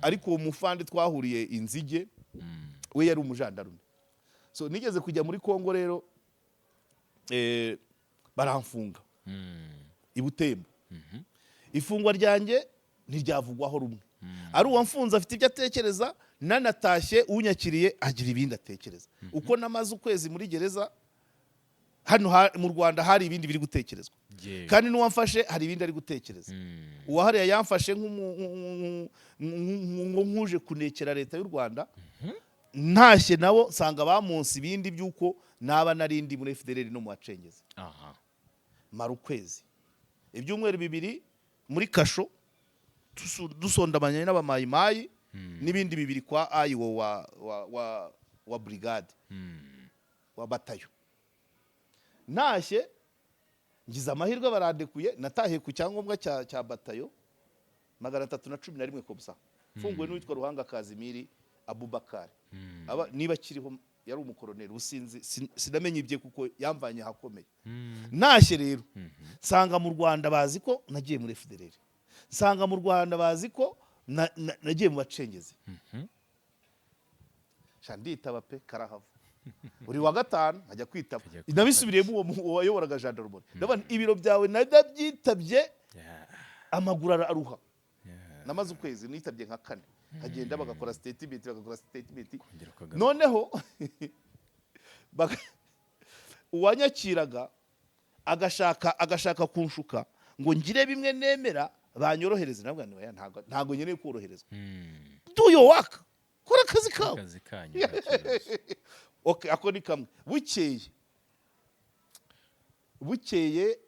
ariko uwo mufandi twahuriye inzige we yari umujandarume so nigeze kujya muri Kongo rero baramfunga i Butembo. Ifungwa ryanjye ntiryavugwaho rumwe, ari uwamfunze afite ibyo atekereza, nanatashye unyakiriye agira ibindi atekereza. Uko namaze ukwezi muri gereza hano mu Rwanda hari ibindi biri gutekerezwa, kandi n'uwamfashe hari ibindi ari gutekereza. Uwahariya yamfashe nk'uje kunekera leta y'u Rwanda, ntashye nabo nsanga bamunsi ibindi by'uko naba narindi muri FDLR no mu bacengezi. Mara ukwezi, ibyumweru 2 muri kasho dusondamanye n'abamayimayi, n'ibindi 2 kwa ayiwo wa brigade wa batayo. Ntashye ngize amahirwe barandekuye, natahiye ku cyangombwa cya batayo 311 komsa, mfunguwe n'uwitwa Ruhanga Kazimiri Abubakar. Niba kiriho yari umukoroneri usinzi, sinamenye ibye kuko yamvanye hakomeye. Ntashye rero nsanga mu Rwanda bazi ko nagiye muri FDLR, nsanga mu Rwanda bazi ko nagiye mu bacengezi. Nditaba pe karahava. Uri wa gatanu ajya kwitaba, nabisubiriyemo uwo wayoboraga gendarmerie, ndabona ibiro byawe nadabyitabye, amaguru aruha. Namaze ukwezi nitabye nka 4, hagenda bagakora statement, noneho uwanyakiraga agashaka kunshuka ngo ngire bimwe nemera banyorohereza. Nabwo ntago nyeneye koroherezwa. Do your work, kora akazi kawe. Okay, ako ni kamwe. Bukeye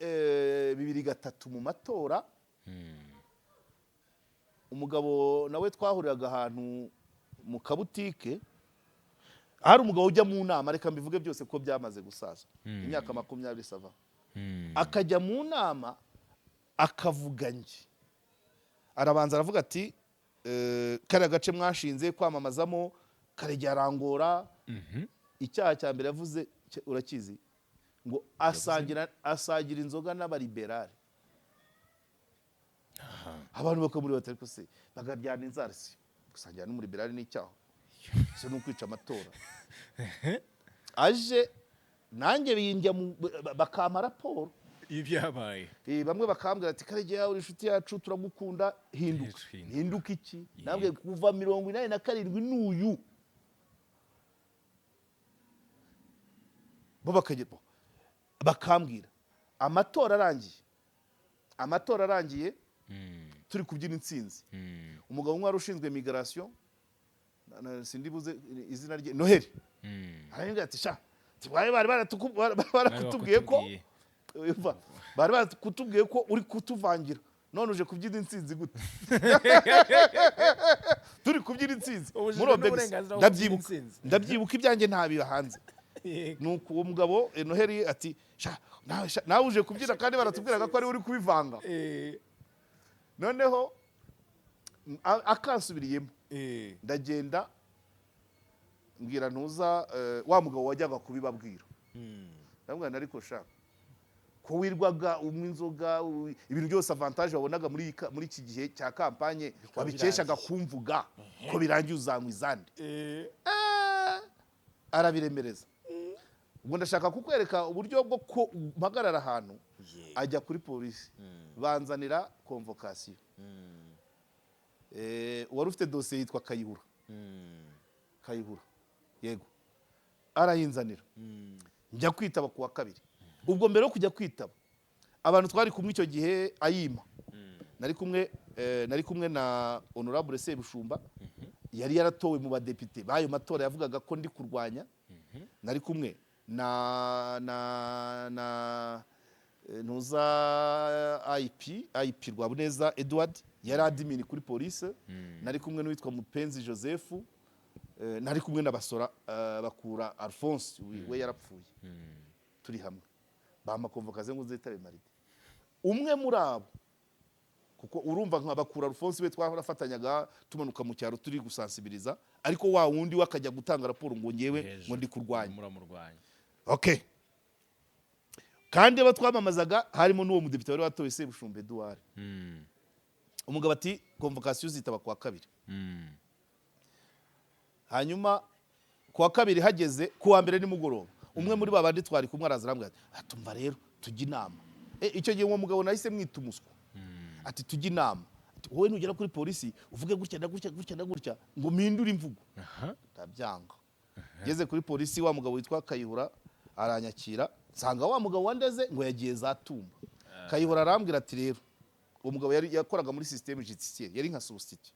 2003 mu matora, umugabo nawe twahuriraga ahantu mu kabutike, hari umugabo ujya mu nama, reka mbivuge byose ko byamaze gusaza, imyaka 20 sava, akajya mu nama akavuga nge, arabanza aravuga ati kare gace mwashinze kwamamazamo Karegeya arangora. Icyaha cya mbere yavuze urakizi, ngo asagira inzoga n'abaliberale. Abantu bakamureba batari ko se bagaryana inzarisi, gusangira n'umuriberale n'icyaha se n'ukwica amatora. Aje nanjye binjya bakama raporo ibyabaye, bamwe bakambwira ati Karegeya uri inshuti yacu turagukunda, hinduka iki. Nabwe kuva 87 n'uyu bo bakambwira amatora arangiye turi kubyina intsinzi. Umugabo umwe wari ushinzwe migration, sindibuze izina rye, Noheli, arambwira ati sha bari barakutubwiye ko bari barakutubwiye ko uri kutuvangira, none uje kubyina intsinzi gute? Turi kubyina intsinzi muri Obex. Ndabyibuka ibyanjye ntabiba hanze. Nuko uwo mugabo Noheli ati nawe uje kubyina kandi baratubwiraga ko ari uri kubivanga. Noneho akansubiriyemo, ndagenda mbwira ntuza wa mugabo wajyaga kubibabwira, ndabwira ariko shaka ko wirwaga umwe inzoga, ibintu byose avantage wabonaga muri iki gihe cya kampanye wabikeshaga kumvuga ko birangiye uzanywa izande. Arabiremereza. Ubwo ndashaka kukwereka uburyo bwo ko mpagarara ahantu, ajya kuri polisi banzanira convocation. Wari ufite dossier yitwa Kayihura, yego, arayinzanira. Njya kwitaba kuwa 2. Ubwo mbere yo kujya kwitaba, abantu twari kumwe icyo gihe ayima, nari kumwe na Honorable Sebushumba, yari yaratowe mu badepite bayo matora yavugaga ko ndi kurwanya. Nari kumwe na ntuza IP Rwabuneza Edward, yari admin kuri police. Nari kumwe n'uwitwa Mupenzi Joseph, nari kumwe na Basora Bakura Alphonse, we yarapfuye. Turi hamwe bama konvokaze ngo nzitabe Maride. Umwe muri abo, kuko urumva nka Bakura Alphonse we twarafatanyaga tumanuka mu cyaro turi gusansibiriza, ariko wa wundi wakajya gutanga raporo ngo ngewe ngo ndi kurwanya. Okay, kandi aba twamamazaga harimo n'uwo mudepite wari watowe Sebushumba Edouard. Umugabo ati convocation zitaba kwa 2. Hanyuma kuwa kabiri hageze kuwa mbere nimugoroba umwe muri babandi twari kumwe araza arambwira ati tumva rero tujya inama icyo gihe uwo mugabo nahise mwita umuswa ati tujya inama wowe nugera kuri polisi uvuge gutya na gutya gutya na gutya ngo mpindure imvugo ndabyanga ngeze kuri polisi wa mugabo witwa Kayihura aranyakira nsanga wa mugabo wandeze ngo yagiye za Tumba Kayihura arambwira ati rero uwo mugabo yakoraga muri système judiciaire yari nka substitut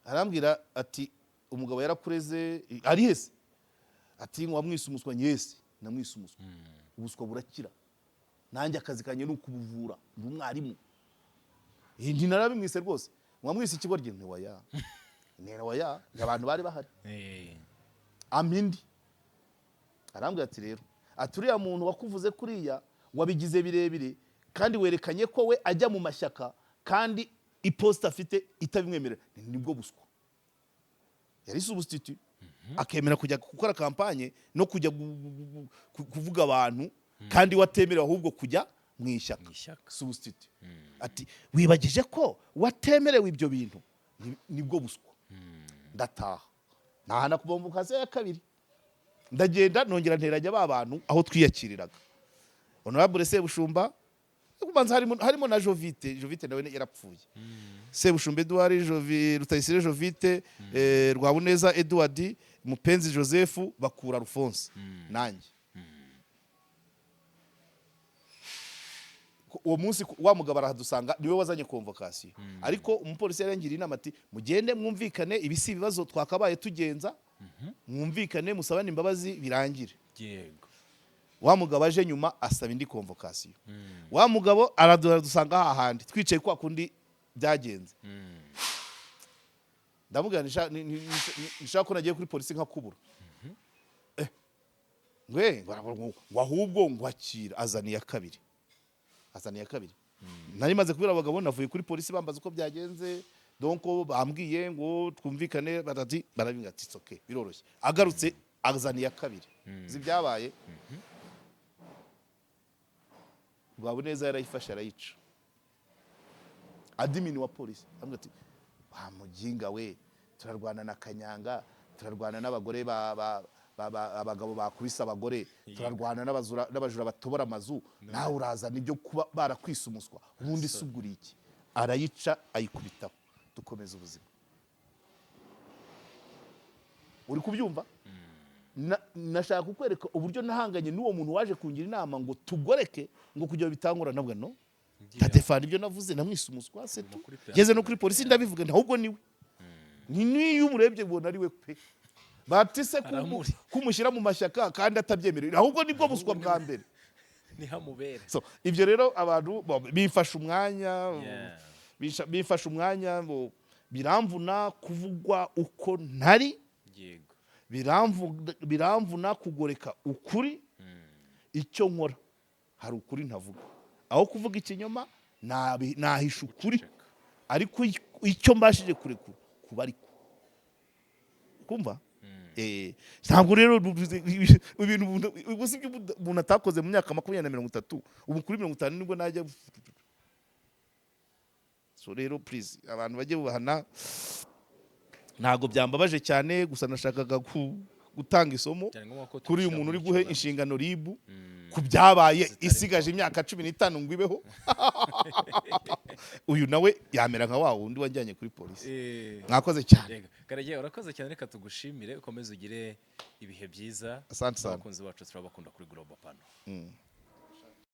arambwira ati umugabo yarakureze ari hese ati ngo wamwise umuswa nyese namwise umuswa ubuswa burakira nanjye akazi kanye n'ukubuvura ndi umwarimu ndi narabimwise rwose mwamwise ikigoryi ntiwaya ntiwaya abantu bari bahari amindi arambwira ati rero aturiya muntu wakuvuze kuriya wabigize birebire kandi werekanye ko we ajya mu mashyaka kandi iposta afite itabimwemerera nibwo buswa yari substitute akemera kujya gukora kampanye no kujya kuvuga abantu kandi watemerewe ahubwo kujya mu ishyaka substitute ati wibagije ko watemerewe ibyo bintu nibwo buswa ndataha nahana kubombuka se ya kabiri ndagenda nongera nteranya abantu aho twiyakiriraga honorable Sebushumba kubanza harimo na Jovite nawe yarapfuye Sebushumba Edouard Rutayisire Jovite Rwabuneza Edouard Mupenzi Joseph Bakura Alphonse nanjye uwo munsi wa mugabo arahadusanga niwe wazanye convocation ariko umupolisi yarangiriye inama ati mugende mwumvikane ibisi ibibazo twakabaye tugenza mwumvikane musabane imbabazi birangire yego wa mugabo aje nyuma asaba indi convocation wa mugabo aradusanga hahandi twicaye kwa kundi byagenze ndamubwira nishaka ko nagiye kuri polisi nkakubura ngo ahubwo ngwakira azaniye kabiri nari maze kubira abagabo navuye kuri polisi bambaza uko byagenze donc bambwiye ngo twumvikane batati barabinga ati okay biroroshye agarutse azaniye kabiri zibyabaye Rwabuneza yarayifasha arayica admin wa polisi ambwira ati wa muginga we turarwana na Kanyanga turarwana n'abagore abagabo bakubisa abagore turarwana n'abajura batobora amazu nawe uraza nibyo kuba barakwisa umuswa ubundi sugura iki arayica ayikubitaho dukomeza ubuzima uri kubyumva nashaka kukwereka uburyo nahanganye n'uwo muntu waje kungira inama ngo tugoreke ngo kujya bitangura nabwo no tatefana ibyo navuze namwise umuswa se tu geze no kuri polisi ndabivuga ahubwo niwe niyo umurebye ubona ari we pe batise kumushyira mu mashyaka kandi atabyemerera ahubwo nibwo buswa bwa mbere nihamubere so ibyo rero abantu bifasha umwanya biramvuna kuvugwa uko ntari yego biramvuna kugoreka ukuri icyo nkora hari ukuri ntavuga aho kuvuga ikinyoma nahisha ukuri ariko icyo mbashije kurekura kuba ariko kumva ntabwo rero ibintu umuntu atakoze mu myaka 20 ubu kuri 50 nibwo najya so rero please abantu bajye bubahana ntago byambabaje cyane gusa nashakaga gutanga isomo kuri uyu muntu uri guhe inshingano ribu ku byabaye isigaje imyaka 15 ngo ibeho uyu nawe yamera nka wa wundi wajyanye kuri polisi mwakoze cyane Karagiye urakoze cyane reka tugushimire ukomeze ugire ibihe byiza asante sana abakunzi bacu turabakunda kuri Global Pano